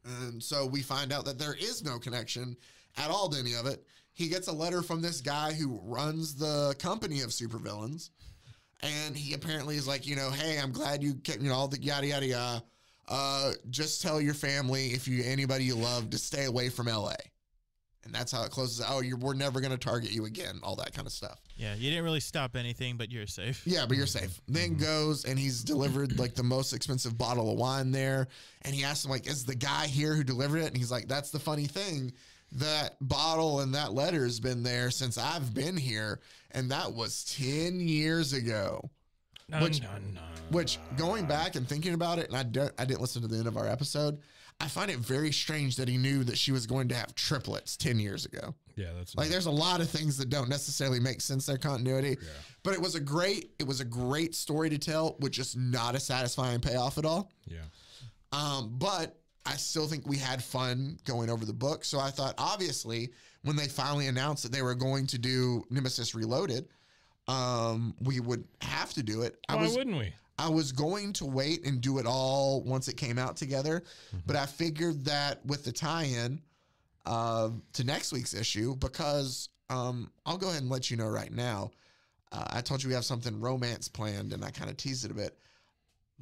And so we find out that there is no connection at all to any of it. He gets a letter from this guy who runs the company of supervillains. And he apparently is like, you know, hey, I'm glad you kept, you know, all the yada, yada, yada. Just tell your family, anybody you love, to stay away from LA. And that's how it closes. Oh, we're never going to target you again. All that kind of stuff. Yeah, you didn't really stop anything, but you're safe. Yeah, but you're safe. Then goes and he's delivered like the most expensive bottle of wine there. And he asks him like, is the guy here who delivered it? And he's like, that's the funny thing. That bottle and that letter has been there since I've been here. And that was 10 years ago. Which going back and thinking about it, and I didn't listen to the end of our episode, I find it very strange that he knew that she was going to have triplets 10 years ago. Yeah, that's Like there's a lot of things that don't necessarily make sense, their continuity. Yeah. But it was a great story to tell with just not a satisfying payoff at all. Yeah. But I still think we had fun going over the book. So I thought, obviously, when they finally announced that they were going to do Nemesis Reloaded, we would have to do it. Why wouldn't we? I was going to wait and do it all once it came out together. But I figured that with the tie-in to next week's issue, because I'll go ahead and let you know right now. I told you we have something romance planned, and I kind of teased it a bit.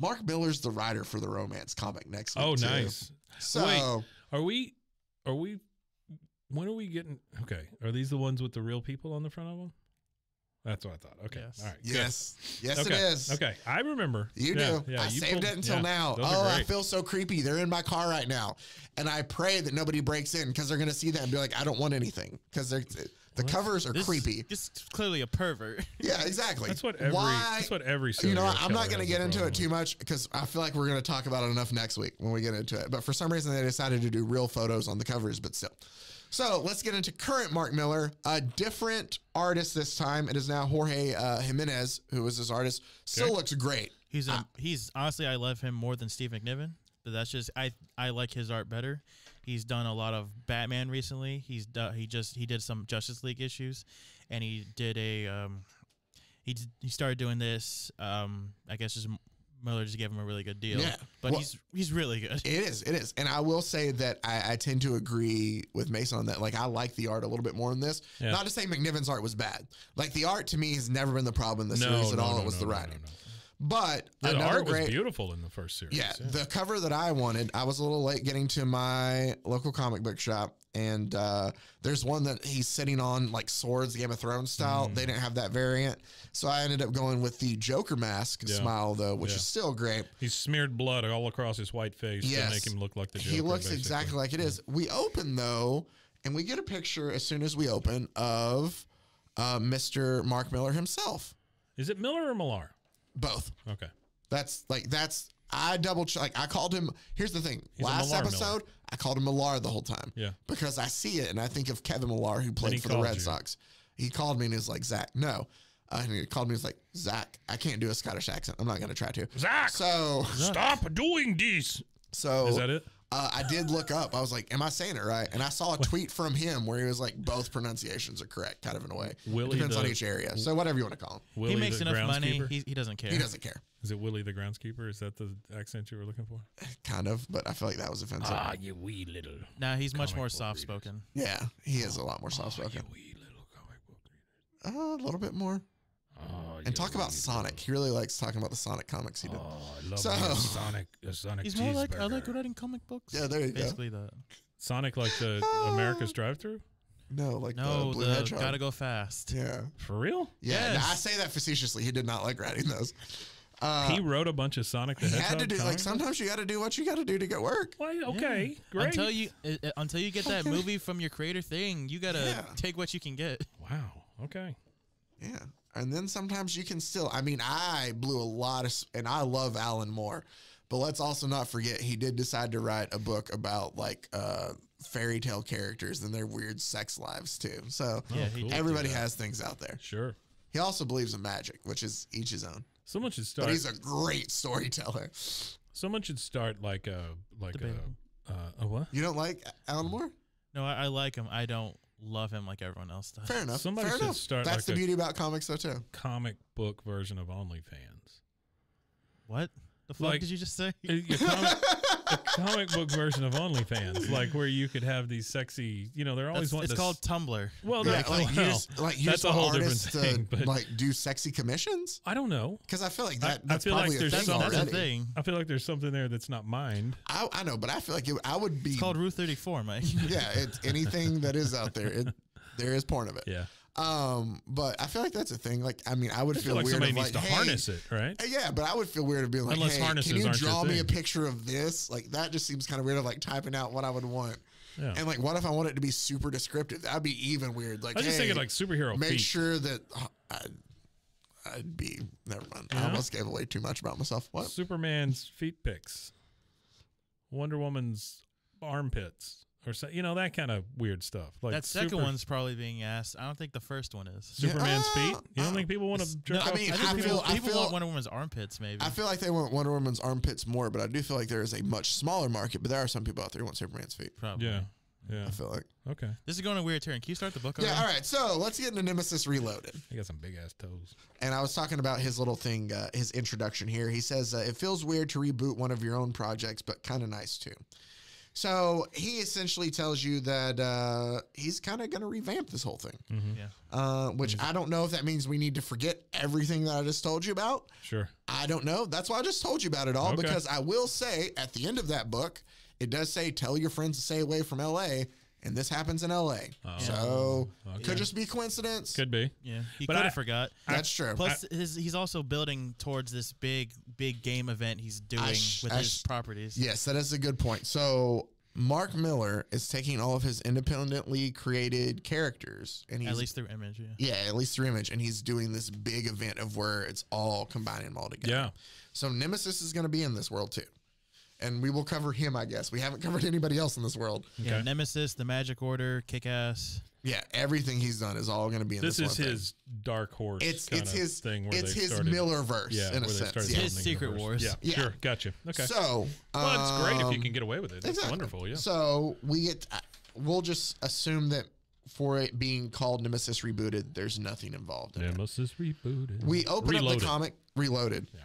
Mark Millar's the writer for the romance comic next week. Oh, too. nice. So Wait, are we? When are we getting? Okay, are these the ones with the real people on the front of them? That's what I thought. Okay, Yes. all right. yes, yes, Okay. it is. Okay, I remember. You Yeah, do. Yeah, I you saved pulled- it until yeah, now. those are Oh, I great. feel so creepy. They're in my car right now, and I pray that nobody breaks in because they're going to see that and be like, "I don't want anything," because the covers are creepy. This is clearly a pervert. Yeah, exactly. That's what every. Why? That's what every. You know, serial I'm not killer going to has get a into it problem too much because I feel like we're going to talk about it enough next week when we get into it. But for some reason, they decided to do real photos on the covers, but still. So let's get into current Mark Millar, a different artist this time. It is now Jorge Jiménez, who is this artist. Still looks great. He's honestly, I love him more than Steve McNiven, but that's just I like his art better. He's done a lot of Batman recently. He did some Justice League issues, and he did he started doing this. I guess just Miller just gave him a really good deal. Yeah. But Well, he's really good. It is. And I will say that I tend to agree with Mason on that. Like, I like the art a little bit more in this. Yeah. Not to say McNiven's art was bad. Like, the art to me has never been the problem in the series at all. It was the writing. But The another art great, was beautiful in the first series. Yeah, the cover that I wanted, I was a little late getting to my local comic book shop, and there's one that he's sitting on like swords, Game of Thrones style. They didn't have that variant, so I ended up going with the Joker mask smile though, which is still great. He's smeared blood all across his white face to make him look like the Joker. He looks basically. exactly like it is. We open though, and we get a picture as soon as we open of Mr. Mark Millar himself. Is it Miller or Millar? Both. Okay. I double check. Like, I called him. Here's the thing. He's a Last Millar episode, Miller. I called him Millar the whole time. Yeah. Because I see it and I think of Kevin Millar, who he played for the called Red you. Sox. He called me and he was like, Zach, no. And he called me and was like, Zach, I can't do a Scottish accent. I'm not going to try to. Zach, So, stop doing this. so Is that it? I did look up. I was like, am I saying it right? And I saw a tweet from him where he was like, both pronunciations are correct, kind of in a way. Willie Depends on the- each area. So whatever you want to call him. Willie He makes the enough money. groundskeeper? He doesn't care. He doesn't care. Is it Willie the groundskeeper? Is that the accent you were looking for? Kind of, but I feel like that was offensive. You wee little. Nah, he's much Comic more book soft spoken. Yeah, he is a lot more soft spoken. You wee little comic book reader. A little bit more. And talk about Sonic. He really likes talking about the Sonic comics he did. I love So- me a Sonic He's more like I cheeseburger. like writing comic books. Yeah, there you go. Basically that. Sonic like the America's drive-thru? No, like No, the Blue the Hedgehog. gotta go fast. Yeah. For real? Yeah, Yes. no, I say that facetiously. He did not like writing those. He wrote a bunch of Sonic the He Hedgehog had to do, like, comics? sometimes you got to do what you got to do to get work. Well, okay, great. Until you get that movie from your creator thing, you gotta Yeah. take what you can get. Wow, okay. Yeah. And then sometimes you can still, I mean, I blew a lot of, and I love Alan Moore, but let's also not forget he did decide to write a book about like fairy tale characters and their weird sex lives too. So Yeah, he did everybody has things out there. Sure. He also believes in magic, which is each his own. Someone should But start. he's a great storyteller. Someone should start like a Debatable. what? You don't like Alan Moore? No, I like him. I don't love him like everyone else does. Fair enough. Somebody Fair should enough. start That's like the a- beauty about comics, though, too. Comic book version of OnlyFans. What the fuck Like- did you just say? A comic book version of OnlyFans, like where you could have these sexy, they're always wanting It's to called Tumblr. Well, Yeah, no, like well, use that's a whole different artists thing. to But like do sexy commissions. I don't know. Because I feel like I that's feel like probably there's a thing some- That's a already. thing. I feel like there's something there that's not mined. I know, but I feel like I would be It's called Rule 34, Mike. yeah. It's anything that is out there. There is porn of it. Yeah. But I feel like that's a thing. Like, I mean, I would I feel feel like weird somebody of needs like, to hey, harness it, right? Yeah, but I would feel weird of being like, Unless hey, harnesses can you aren't your draw me a thing. picture of this? Like, that just seems kind of weird of like typing out what I would want. Yeah. And like, what if I want it to be super descriptive? That'd be even weird. Like, I was just hey, thinking like superhero make feet. sure that I'd be, never mind. I Yeah? almost gave away too much about myself. What? Superman's feet pics. Wonder Woman's armpits. Or so, that kind of weird stuff. Like That second one's probably being asked. I don't think the first one is. Superman's feet. You don't think people want to jerk I off? mean, to I Superman's feel- feet? People want Wonder Woman's armpits, maybe. I feel like they want Wonder Woman's armpits more, but I do feel like there is a much smaller market. But there are some people out there who want Superman's feet. Probably. Yeah. Yeah. I feel like. Okay. This is going a weird turn. Can you start the book Yeah. already? All right. So let's get into Nemesis Reloaded. He got some big ass toes. And I was talking about his little thing, his introduction here. He says, it feels weird to reboot one of your own projects, but kind of nice too. So he essentially tells you that he's kind of going to revamp this whole thing. Which I don't know if that means we need to forget everything that I just told you about. Sure. I don't know. That's why I just told you about it all, because I will say at the end of that book, it does say, tell your friends to stay away from L.A., and this happens in L.A. So could just be coincidence. Could be. Yeah, he could have forgot. That's true. Plus, he's also building towards this big game event he's doing with his properties. Yes, that is a good point. So Mark Millar is taking all of his independently created characters, and he's, at least through Image. At least through Image, and he's doing this big event of where it's all combining them all together. Yeah. So Nemesis is going to be in this world too. And we will cover him, I guess. We haven't covered anybody else in this world. Okay. Yeah, Nemesis, the Magic Order, Kick-Ass. Yeah, everything he's done is all going to be in this one. This is his dark horse it's his thing. Where it's his started, Millar-Verse, in a sense. It's his Secret Wars. Yeah, sure. Gotcha. Okay. So, well, it's great if you can get away with it. It's wonderful, yeah. So, we'll just assume that for it being called Nemesis Rebooted, there's nothing involved in Nemesis Rebooted. We open up the comic. Reloaded. Yeah.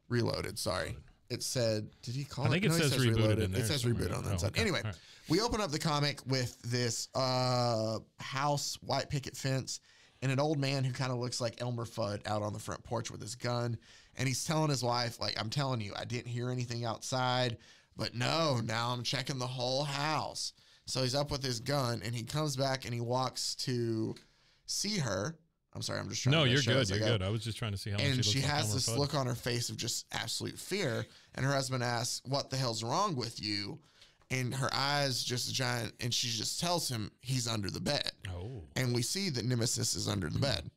Reloaded, sorry. It said, did he call it? I think it says Rebooted in there. It says Reboot on that side. Anyway, we open up the comic with this house, white picket fence, and an old man who kind of looks like Elmer Fudd out on the front porch with his gun. And he's telling his wife, like, I'm telling you, I didn't hear anything outside, but no, now I'm checking the whole house. So he's up with his gun, and he comes back, and he walks to see her. I'm sorry, I'm just trying to... No, you're good. You're good. I was just trying to see how much and she she looks like has this Elmer Fudd. look on her face of just absolute fear. And her husband asks, what the hell's wrong with you? And her eyes just giant, and she just tells him he's under the bed. Oh. And we see that Nemesis is under the bed.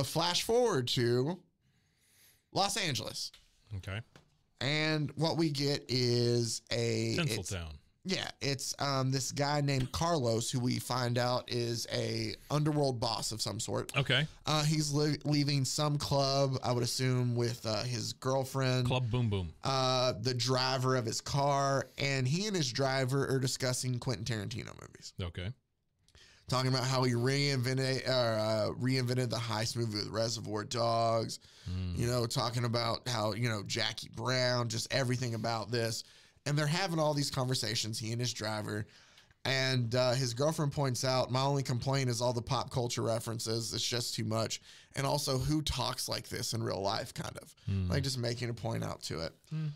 Flash forward to Los Angeles. Okay. And what we get is Tinseltown. Yeah, it's this guy named Carlos, who we find out is a underworld boss of some sort. Okay. He's leaving some club, I would assume, with his girlfriend. Club Boom Boom. The driver of his car, and he and his driver are discussing Quentin Tarantino movies. Okay. Talking about how he reinvented the heist movie with Reservoir Dogs. You know, talking about how, Jackie Brown, just everything about this. And they're having all these conversations, he and his driver. And his girlfriend points out, my only complaint is all the pop culture references. It's just too much. And also, who talks like this in real life, kind of. Like, just making a point out to it.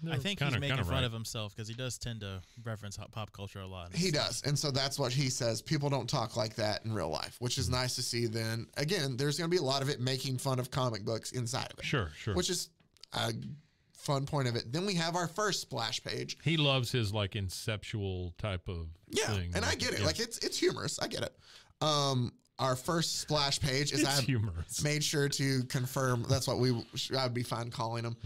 I think he's making fun of himself, because he does tend to reference pop culture a lot. He does. And so that's what he says. People don't talk like that in real life, which is nice to see then. Again, there's going to be a lot of it making fun of comic books inside of it. Sure. Which is a fun point of it. Then we have our first splash page. He loves his, like, inceptual type of thing. And I get it. Yeah. Like, it's humorous. I get it. Our first splash page is humorous. Made sure to confirm. That's what I would be fine calling him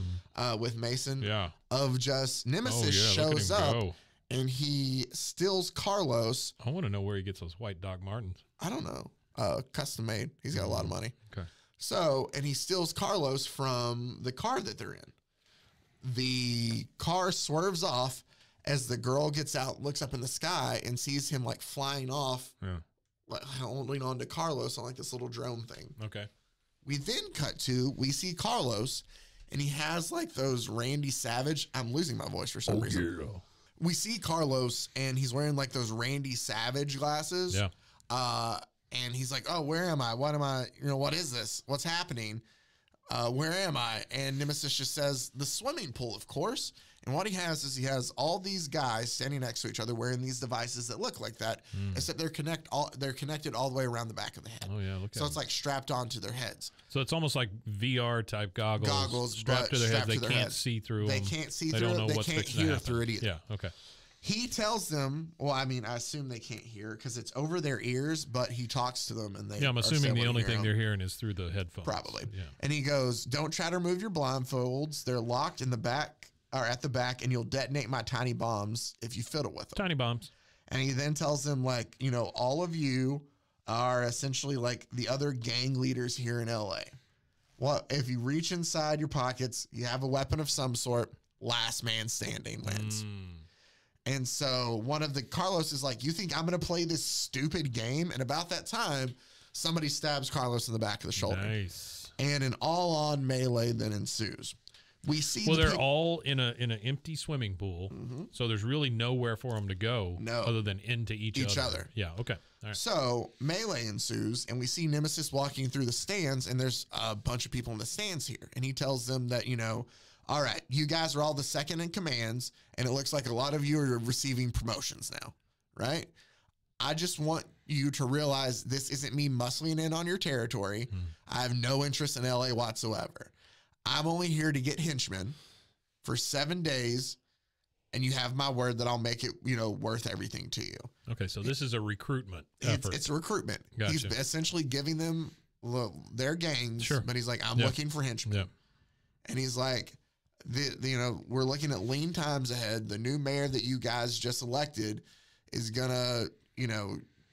with Mason. Yeah. Of just Nemesis shows up and he steals Carlos. I want to know where he gets those white Doc Martens. I don't know. Custom made. He's got a lot of money. Okay. So, and he steals Carlos from the car that they're in. The car swerves off as the girl gets out, looks up in the sky, and sees him like flying off. Yeah. Like holding on to Carlos on like this little drone thing. Okay. We then we see Carlos, and he has like those Randy Savage. I'm losing my voice for some reason. Yeah. We see Carlos, and he's wearing like those Randy Savage glasses. Yeah. And he's like, oh, where am I? What am I? What is this? What's happening? Where am I? And Nemesis just says, the swimming pool, of course. And what he has all these guys standing next to each other wearing these devices that look like that, except they're connected all the way around the back of the head. Oh, yeah. Look so it's like strapped onto their heads. So it's almost like VR type goggles strapped to their heads. They can't see through them. They can't see through it. They can't hear through it either. Yeah, okay. He tells them, well, I mean, I assume they can't hear because it's over their ears, but he talks to them and they I'm assuming the only thing they're hearing is through the headphones. Probably. Yeah. And he goes, don't try to remove your blindfolds. They're locked in the back or at the back, and you'll detonate my tiny bombs if you fiddle with them. Tiny bombs. And he then tells them, like, all of you are essentially like the other gang leaders here in LA. Well, if you reach inside your pockets, you have a weapon of some sort, last man standing wins. And so Carlos is like, you think I'm going to play this stupid game? And about that time, somebody stabs Carlos in the back of the shoulder. Nice. And an all-on melee then ensues. We see. Well, they're all in an empty swimming pool, so there's really nowhere for them to go other than into each other. Yeah. Okay. All right. So melee ensues, and we see Nemesis walking through the stands, and there's a bunch of people in the stands here, and he tells them that, all right, you guys are all the second in commands, and it looks like a lot of you are receiving promotions now, right? I just want you to realize this isn't me muscling in on your territory. I have no interest in LA whatsoever. I'm only here to get henchmen for 7 days, and you have my word that I'll make it, worth everything to you. Okay, so this is a recruitment effort. It's a recruitment. Gotcha. He's essentially giving them their gangs, but he's like, I'm looking for henchmen. Yep. And he's like, we're looking at lean times ahead. The new mayor that you guys just elected is gonna,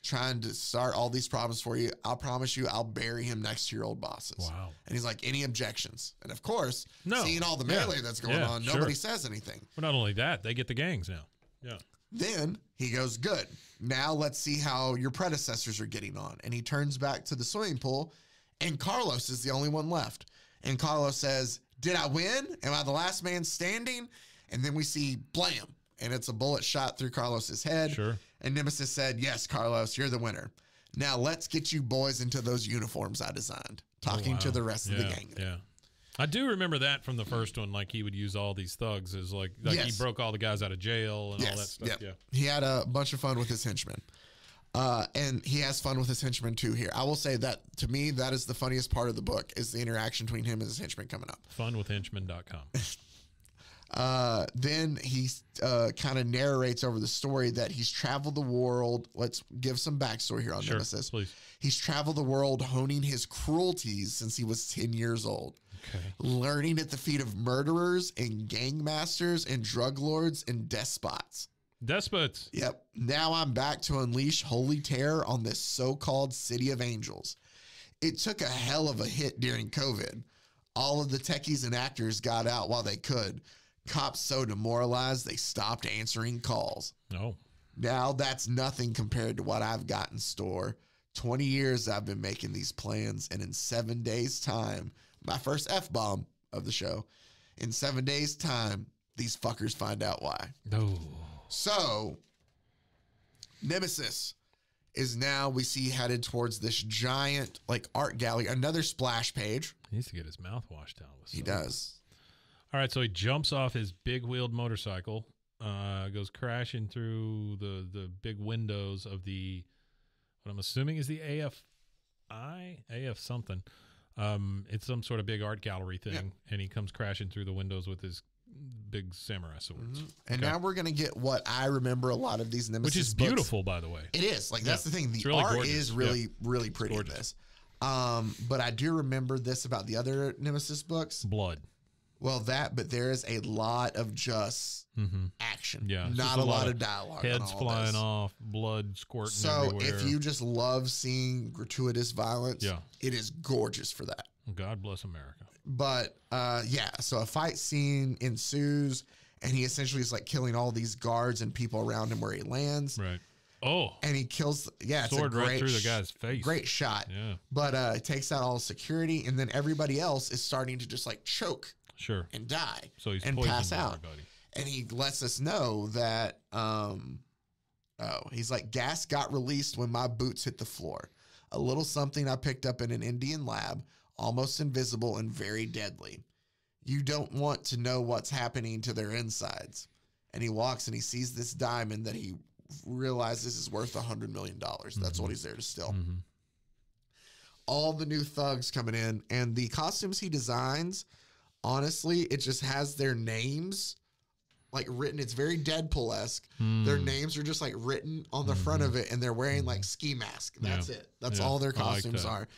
trying to start all these problems for you. I'll promise you, I'll bury him next to your old bosses. Wow. And he's like, any objections? And of course, seeing all the melee that's going on, nobody says anything. Well, not only that, they get the gangs now. Yeah. Then he goes, good. Now let's see how your predecessors are getting on. And he turns back to the swimming pool, and Carlos is the only one left. And Carlos says, did I win? Am I the last man standing? And then we see blam, and it's a bullet shot through Carlos's head. Sure. And Nemesis said, yes, Carlos, you're the winner. Now let's get you boys into those uniforms I designed. Talking to the rest of the gang. Yeah. I do remember that from the first one. Like, he would use all these thugs as like he broke all the guys out of jail and all that stuff. Yep. Yeah. He had a bunch of fun with his henchmen. And he has fun with his henchmen too here. I will say that, to me, that is the funniest part of the book, is the interaction between him and his henchmen coming up. Funwithhenchmen.com. Then he kind of narrates over the story that he's traveled the world. Let's give some backstory here on Nemesis. Please. He's traveled the world honing his cruelties since he was 10 years old. Okay. Learning at the feet of murderers and gang masters and drug lords and despots. Despots. Yep. Now I'm back to unleash holy terror on this so-called city of angels. It took a hell of a hit during COVID. All of the techies and actors got out while they could. Cops so demoralized they stopped answering calls. Oh. Now that's nothing compared to what I've got in store. 20 years I've been making these plans, and in 7 days' time, my first F-bomb of the show, in 7 days' time, these fuckers find out why. No. So, Nemesis is now, we see, headed towards this giant, art gallery, another splash page. He needs to get his mouth washed out with He does. All right, so he jumps off his big-wheeled motorcycle, goes crashing through the big windows of what I'm assuming is the AF something. It's some sort of big art gallery thing, and he comes crashing through the windows with his big samurai swords. And now we're going to get what I remember a lot of these Nemesis Which is books. beautiful, by the way. It is. That's the thing. The really art gorgeous. is really pretty in this. But I do remember this about the other Nemesis books. Blood. Well, but there is a lot of just action. Yeah. Not a lot of dialogue. Heads flying off, blood squirting So everywhere. if you just love seeing gratuitous violence, it is gorgeous for that. God bless America. But so a fight scene ensues, and he essentially is killing all these guards and people around him where he lands. Right. Oh. And he kills, it's sword a great right through the guy's face. Great shot. Yeah. But it takes out all security, and then everybody else is starting to just choke. Sure. And die. So he's and pass out. Everybody. And he lets us know that he's like, gas got released when my boots hit the floor. A little something I picked up in an Indian lab, almost invisible and very deadly. You don't want to know what's happening to their insides. And he walks and he sees this diamond that he realizes is worth $100 million. That's what he's there to steal. All the new thugs coming in, and the costumes he designs, honestly, it just has their names written. It's very Deadpool-esque. Their names are just written on the front of it, and they're wearing ski mask. That's it. That's all their costumes are.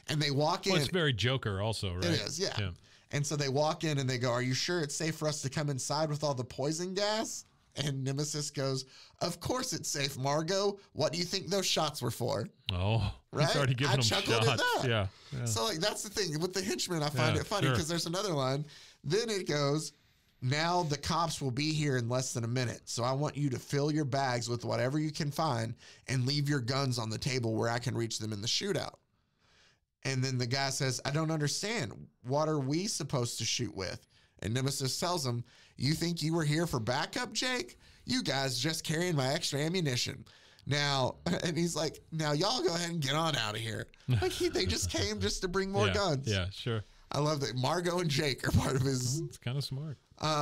And they walk in. It's very Joker also, right? It is, yeah. And so they walk in and they go, are you sure it's safe for us to come inside with all the poison gas? And Nemesis goes, of course it's safe, Margot. What do you think those shots were for? Oh, right? He's already giving them shots. At that. Yeah. So that's the thing with the henchmen. I find it funny because there's another line. Then it goes, now the cops will be here in less than a minute. So I want you to fill your bags with whatever you can find and leave your guns on the table where I can reach them in the shootout. And then the guy says, I don't understand. What are we supposed to shoot with? And Nemesis tells him, "You think you were here for backup, Jake? You guys just carrying my extra ammunition." Now, and he's like, "Now y'all go ahead and get on out of here." Like they just came just to bring more guns. Yeah, sure. I love that Margot and Jake are part of his. It's kind of smart.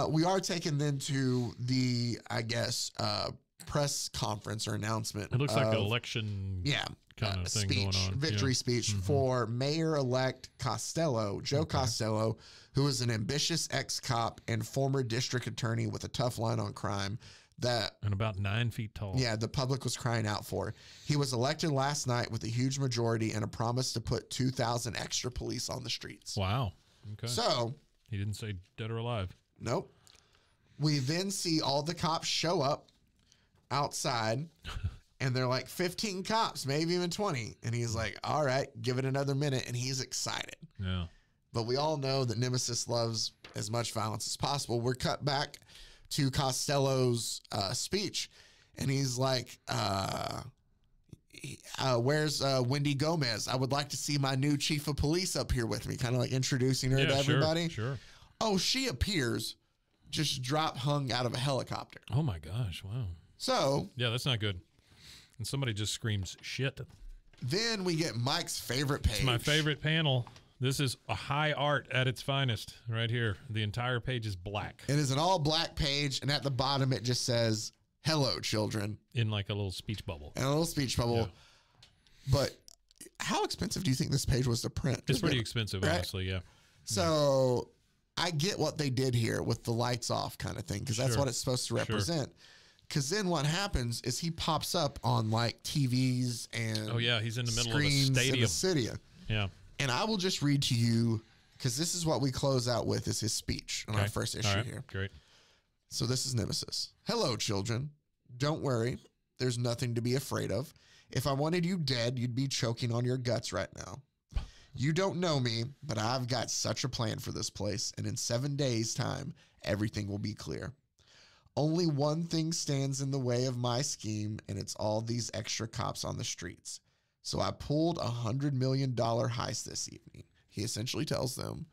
We are taken then to the, I guess, press conference or announcement. It looks like an election kind of thing speech, going on. victory speech for Mayor-elect Costello, Joe Costello, who is an ambitious ex-cop and former district attorney with a tough line on crime that... And about 9 feet tall. Yeah, the public was crying out for. He was elected last night with a huge majority and a promise to put 2,000 extra police on the streets. Wow. Okay. So... He didn't say dead or alive. Nope. We then see all the cops show up outside, and they're like 15 cops, maybe even 20. And he's like, all right, give it another minute. And he's excited. Yeah. But we all know that Nemesis loves as much violence as possible. We're cut back to Costello's speech, and he's like, where's Wendy Gomez? I would like to see my new chief of police up here with me, kind of like introducing her to everybody. Sure. Oh, she appears just drop hung out of a helicopter. Oh, my gosh. Wow. So... Yeah, that's not good. And somebody just screams shit. Then we get Mike's favorite page. It's my favorite panel. This is a high art at its finest right here. The entire page is black. It is an all black page, and at the bottom it just says, "Hello, children." In like a little speech bubble. And a little speech bubble. Yeah. But how expensive do you think this page was to print? It's pretty expensive, right? honestly, yeah. So I get what they did here with the lights off kind of thing, because that's what it's supposed to represent. Because then what happens is he pops up on like TVs and oh yeah, he's in the middle of a screens stadium. in the city. Yeah. And I will just read to you, because this is what we close out with, is his speech on our first issue here. Great. So this is Nemesis. "Hello, children. Don't worry. There's nothing to be afraid of. If I wanted you dead, you'd be choking on your guts right now. You don't know me, but I've got such a plan for this place, and in 7 days' time, everything will be clear. Only one thing stands in the way of my scheme, and it's all these extra cops on the streets. So I pulled $100 million heist this evening." He essentially tells them,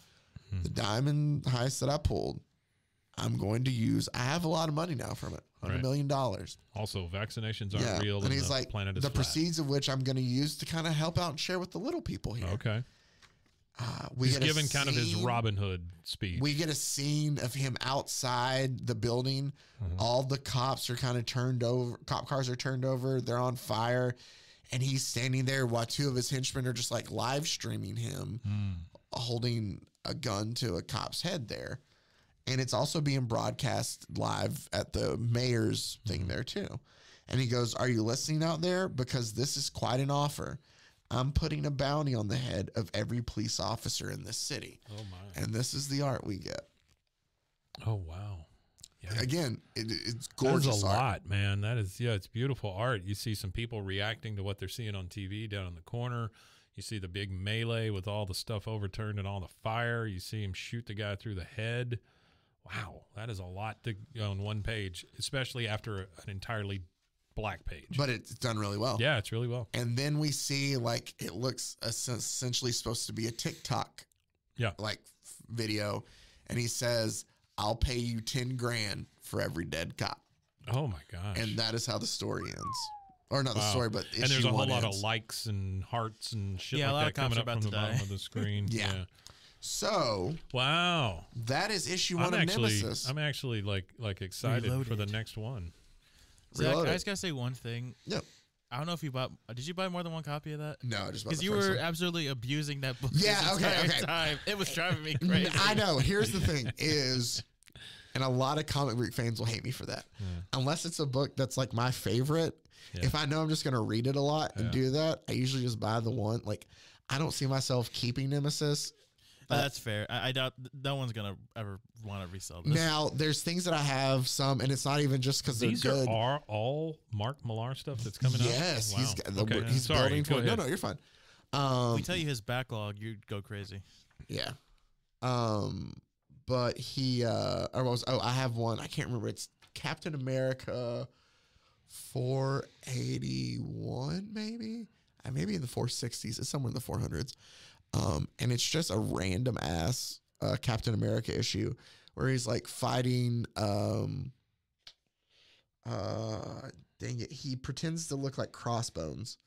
the diamond heist that I pulled, I'm going to use. I have a lot of money now from it, $100 million. Also, vaccinations aren't real. And he's the like, planet is the flat. proceeds of which I'm going to use to kind of help out and share with the little people here. Okay. He's given kind of his Robin Hood speech. We get a scene of him outside the building. All the cops are kind of turned over. Cop cars are turned over. They're on fire. And he's standing there while two of his henchmen are just like live streaming him, holding a gun to a cop's head there. And it's also being broadcast live at the mayor's thing there too. And he goes, "Are you listening out there? Because this is quite an offer. I'm putting a bounty on the head of every police officer in this city." Oh my. And this is the art we get. Oh wow. Yeah. Again, it's gorgeous. That is a art. lot, man. That is, it's beautiful art. You see some people reacting to what they're seeing on TV down in the corner. You see the big melee with all the stuff overturned and all the fire. You see him shoot the guy through the head. Wow, that is a lot to go on one page, especially after an entirely black page. But it's done really well. Yeah, it's really well. And then we see, like, it looks essentially supposed to be a TikTok video. And he says, "I'll pay you 10 grand for every dead cop." Oh my gosh. And that is how the story ends. Or not the story, but issue and there's a whole one lot ends. of likes and hearts and shit Yeah, a lot like of that cops coming are up about from to the bottom die. of the screen. Yeah. So Wow. that is issue one of Nemesis. I'm actually like excited for the next one. Zach, Reloaded. I just gotta say one thing. Yep. I don't know if you bought. Did you buy more than one copy of that? No, just Because you were absolutely abusing that book. Yeah, this okay, entire okay. time. It was driving me crazy. I know. Here's the thing is, and a lot of comic book fans will hate me for that. Unless it's a book that's like my favorite. Yeah. If I know I'm just going to read it a lot and do that, I usually just buy the one. Like, I don't see myself keeping Nemesis. That's fair. I doubt no one's gonna ever want to resell this. Now, there's things that I have some, and it's not even just because they're These good. are all Mark Millar stuff that's coming out? Yes, Wow. he's got the, Okay. he's Sorry, building go for. No, ahead. no, you're fine. If we tell you his backlog, you'd go crazy. Yeah. But he I have one. I can't remember. It's Captain America 481, maybe. Maybe in the 460s. It's somewhere in the 400s. And it's just a random ass Captain America issue where he's like fighting. Dang it, he pretends to look like Crossbones.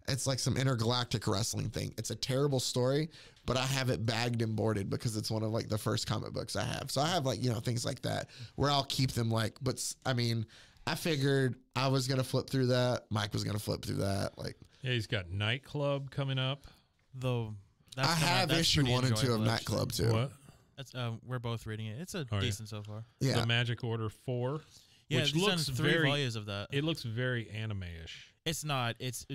It's like some intergalactic wrestling thing. It's a terrible story, but I have it bagged and boarded because it's one of like the first comic books I have. So I have like, things like that where I'll keep them like, but I mean, I figured I was going to flip through that. Mike was going to flip through that. Like, yeah, he's got Nightclub coming up. Though I have issue 1 and 2 of Nightclub too. What? That's we're both reading it. It's decent so far. Yeah. The Magic Order 4. Yeah, which looks three volumes of that. It looks very anime-ish. It's not. It's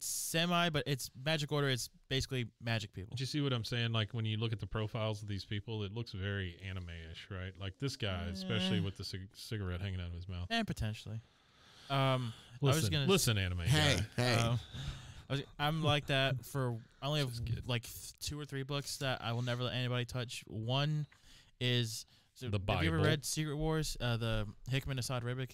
semi, but it's Magic Order. It's basically magic people. Do you see what I'm saying? Like when you look at the profiles of these people, it looks very anime-ish, right? Like this guy, especially with the cigarette hanging out of his mouth. And potentially. Listen, anime guy. I'm like that for. I only have like 2 or 3 books that I will never let anybody touch. One is. The Bible. Have you ever read Secret Wars? The Hickman Assad Ribic?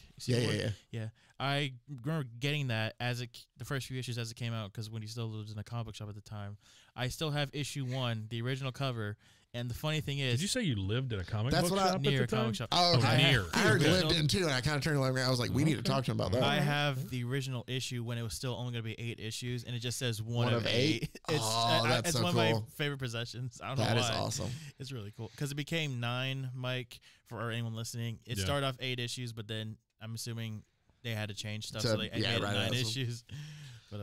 Yeah. I remember getting that the first few issues as it came out because when he still lived in a comic book shop at the time. I still have issue 1, the original cover. And the funny thing is, did you say you lived at a comic book shop? Near at the a comic time? shop. Oh, okay. Near. I heard lived in too, and I kind of turned around. I was like, we need to talk to him about that. I have the original issue when it was still only going to be 8 issues, and it just says one of 8. That's it's so one cool. of my favorite possessions. I don't know why. That is awesome. It's really cool because it became 9, Mike, for anyone listening. It started off 8 issues, but then I'm assuming they had to change stuff, so they made it 9 issues. But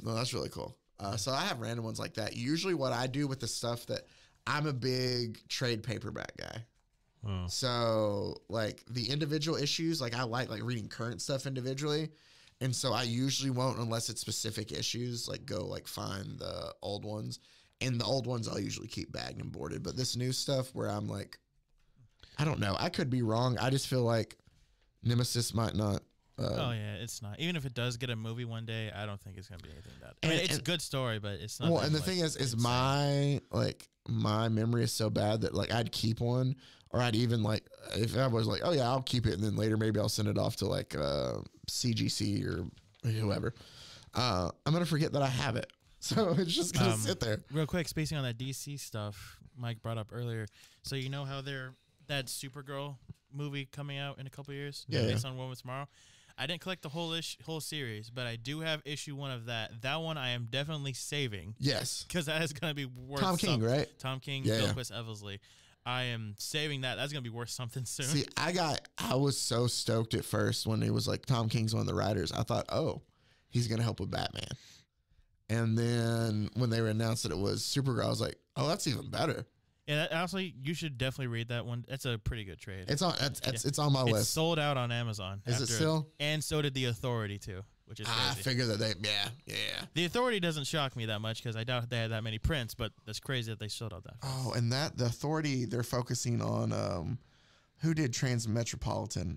no, that's really cool. So I have random ones like that. Usually what I do with the stuff that I'm a big trade paperback guy. Oh. So like the individual issues, like I like reading current stuff individually. And so I usually won't, unless it's specific issues, like go like find the old ones. And the old ones I'll usually keep bagged and boarded. But this new stuff where I'm like, I don't know. I could be wrong. I just feel like Nemesis might not. It's not. Even if it does get a movie one day, I don't think it's gonna be anything bad. I mean, it's a good story, but it's not. Well, and the thing is my memory is so bad that like I'd keep one, or I'd even like if I was like, oh yeah, I'll keep it, and then later maybe I'll send it off to like CGC or whoever. I'm gonna forget that I have it, so it's just gonna sit there. Real quick, spacing on that DC stuff Mike brought up earlier. So you know how that Supergirl movie coming out in a couple years, based on Woman Tomorrow. I didn't collect the whole series, but I do have issue 1 of that. That one I am definitely saving. Yes, because that is going to be worth Tom King, right? Tom King, Gilquist Eversley. I am saving that. That's going to be worth something soon. See, I was so stoked at first when it was like Tom King's one of the writers. I thought, oh, he's going to help with Batman. And then when they announced that it was Supergirl, I was like, oh, that's even better. Yeah, honestly, you should definitely read that one. That's a pretty good trade. It's on my list. It's sold out on Amazon. Is it still? And so did The Authority too, which is crazy. I figure that yeah. The Authority doesn't shock me that much because I doubt they had that many prints, but that's crazy that they sold out that fast. Oh, and The Authority, they're focusing on who did Transmetropolitan?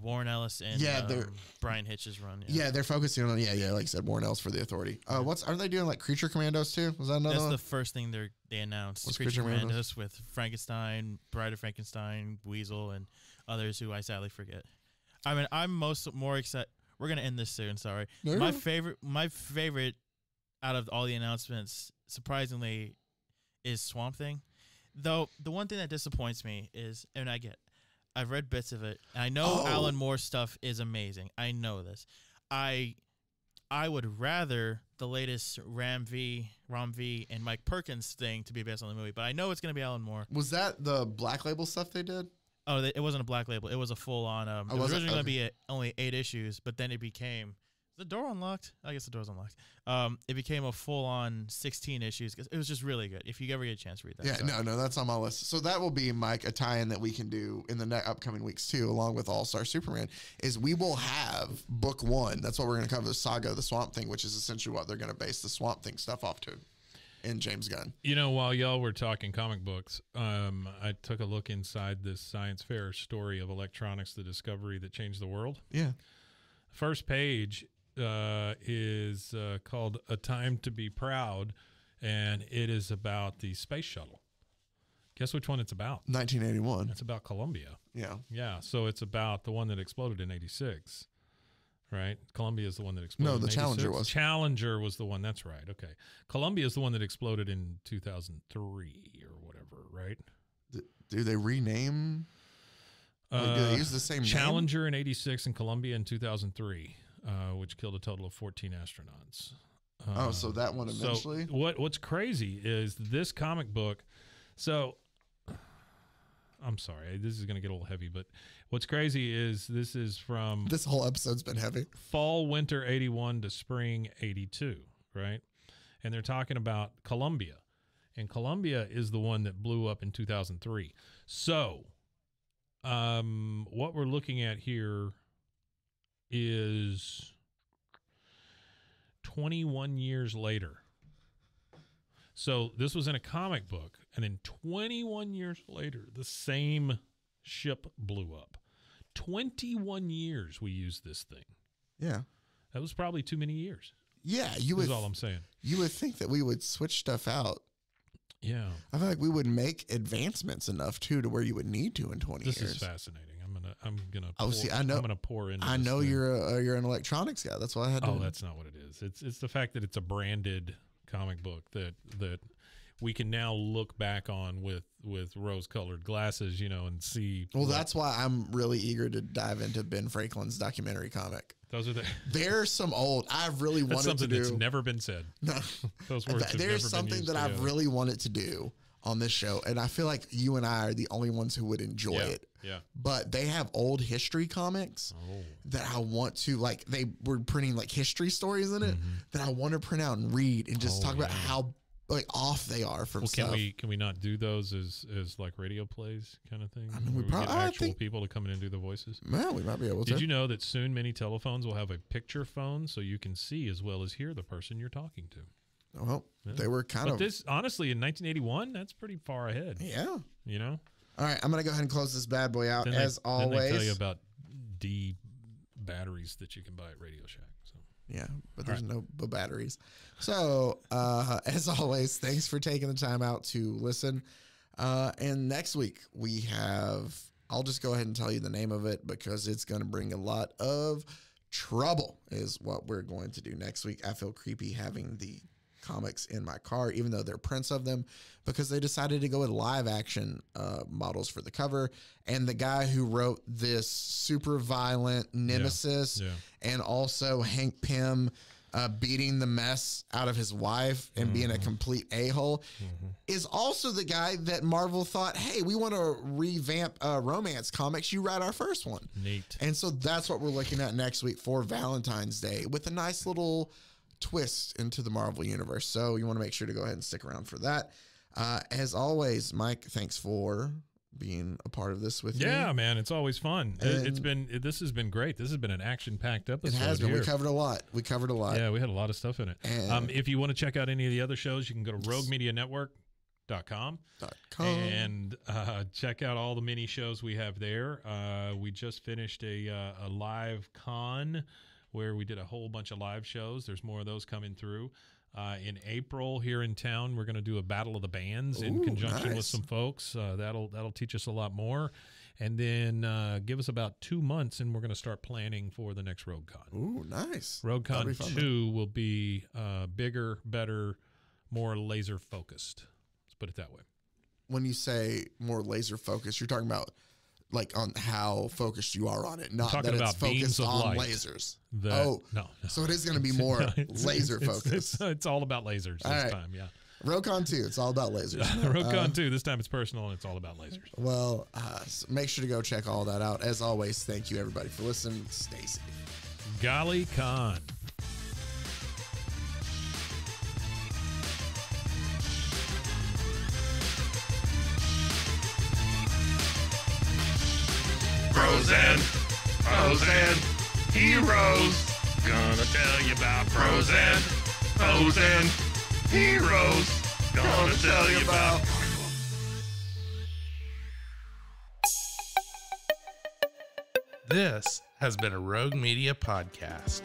Warren Ellis and Brian Hitch's run. Yeah, they're focusing on like I said, Warren Ellis for The Authority. Are they doing like Creature Commandos too? Was that another? That's one? the first thing they announced. What's Creature Commandos with Frankenstein, Bride of Frankenstein, Weasel, and others who I sadly forget. I mean, I'm more excited. We're gonna end this soon. Sorry. No. My favorite out of all the announcements, surprisingly, is Swamp Thing. Though the one thing that disappoints me is, and I've read bits of it. And I know Alan Moore's stuff is amazing. I know this. I would rather the latest Ram V, and Mike Perkins thing to be based on the movie, but I know it's going to be Alan Moore. Was that the Black Label stuff they did? Oh, it wasn't a Black Label. It was a full-on. It was originally going to be only 8 issues, but then it became. Is the door unlocked? I guess the door's unlocked. It became a full-on 16 issues. It was just really good. If you ever get a chance to read that. Yeah, no, that's on my list. So that will be, Mike, a tie-in that we can do in the upcoming weeks too, along with All-Star Superman, is we will have book 1. That's what we're going to cover, the Saga of the Swamp Thing, which is essentially what they're going to base the Swamp Thing stuff off to in James Gunn. You know, while y'all were talking comic books, I took a look inside this science fair story of electronics, the discovery that changed the world. Yeah. First page is called A Time to Be Proud, and it is about the space shuttle. Guess which one it's about? 1981. It's about Columbia. Yeah. Yeah, so it's about the one that exploded in 86, right? Columbia is the one that exploded No, the in 86. Challenger was. Challenger was the one, that's right, okay. Columbia is the one that exploded in 2003 or whatever, right? Do they rename? Do they use the same Challenger name? in 86 and Columbia in 2003, which killed a total of 14 astronauts. So that one eventually? So what's crazy is this comic book. So I'm sorry, this is going to get a little heavy, but what's crazy is this is from... This whole episode's been heavy. Fall, winter 81 to spring 82, right? And they're talking about Columbia. And Columbia is the one that blew up in 2003. So... what we're looking at here is 21 years later. So this was in a comic book, and then 21 years later, the same ship blew up. 21 years we used this thing. Yeah. That was probably too many years. Yeah, you would. That's all I'm saying. You would think that we would switch stuff out. Yeah. I feel like we would make advancements enough too to where you would need to in 20 years. This is fascinating. I'm gonna. Oh, see, I know. I'm gonna pour into. I know you're an electronics guy. That's why I had to. Oh, that's not what it is. It's the fact that it's a branded comic book that we can now look back on with rose-colored glasses, and see. Well, that's why I'm really eager to dive into Ben Franklin's documentary comic. Those are There's some old. I've really wanted to do. Something that's never been said. No, those words. There's something that I've really wanted to do on this show, and I feel like you and I are the only ones who would enjoy it. Yeah. But they have old history comics that I want to, like, they were printing like history stories in it that I want to print out and read and just talk about how like off they are from stuff. Can we not do those as like radio plays kind of thing? I mean, we probably get actual people to come in and do the voices. Well, we might be able to. Did you know that soon many telephones will have a picture phone so you can see as well as hear the person you're talking to? Well, they were kind of. This, honestly, in 1981, that's pretty far ahead. Yeah. All right, I'm going to go ahead and close this bad boy out always. Then they tell you about D batteries that you can buy at Radio Shack. So. Yeah, but there's no batteries. So, as always, thanks for taking the time out to listen. And next week we have, I'll just go ahead and tell you the name of it because it's going to bring a lot of trouble is what we're going to do next week. I feel creepy having the comics in my car, even though they're prints of them, because they decided to go with live action models for the cover. And the guy who wrote this super violent Nemesis and also Hank Pym beating the mess out of his wife and being a complete a-hole is also the guy that Marvel thought, hey, we want to revamp romance comics. You write our first one. Neat. And so that's what we're looking at next week for Valentine's Day with a nice little twist into the Marvel universe. So you want to make sure to go ahead and stick around for that. As always, Mike, thanks for being a part of this with me. Yeah, man, it's always fun. This has been great. This has been an action-packed episode. It has been. We covered a lot. Yeah, we had a lot of stuff in it. If you want to check out any of the other shows, you can go to roguemedianetwork.com and check out all the mini shows we have there. We just finished a live con where we did a whole bunch of live shows. There's more of those coming through. In April here in town, we're going to do a battle of the bands in conjunction with some folks. That'll teach us a lot more. And then give us about 2 months, and we're going to start planning for the next RogueCon. Ooh, nice. RogueCon 2 will be bigger, better, more laser focused. Let's put it that way. When you say more laser focused, you're talking about like on how focused you are on it, not that it's focused on lasers. No. So it is going to be more laser focused. It's all about lasers this time, yeah. RogueCon 2, it's all about lasers. RogueCon 2, this time it's personal and it's all about lasers. Well, so make sure to go check all that out. As always, thank you everybody for listening. Stay safe. Golly Con. Pros and heroes. Gonna tell you about pros and heroes. Gonna tell you about. This has been a Rogue Media podcast.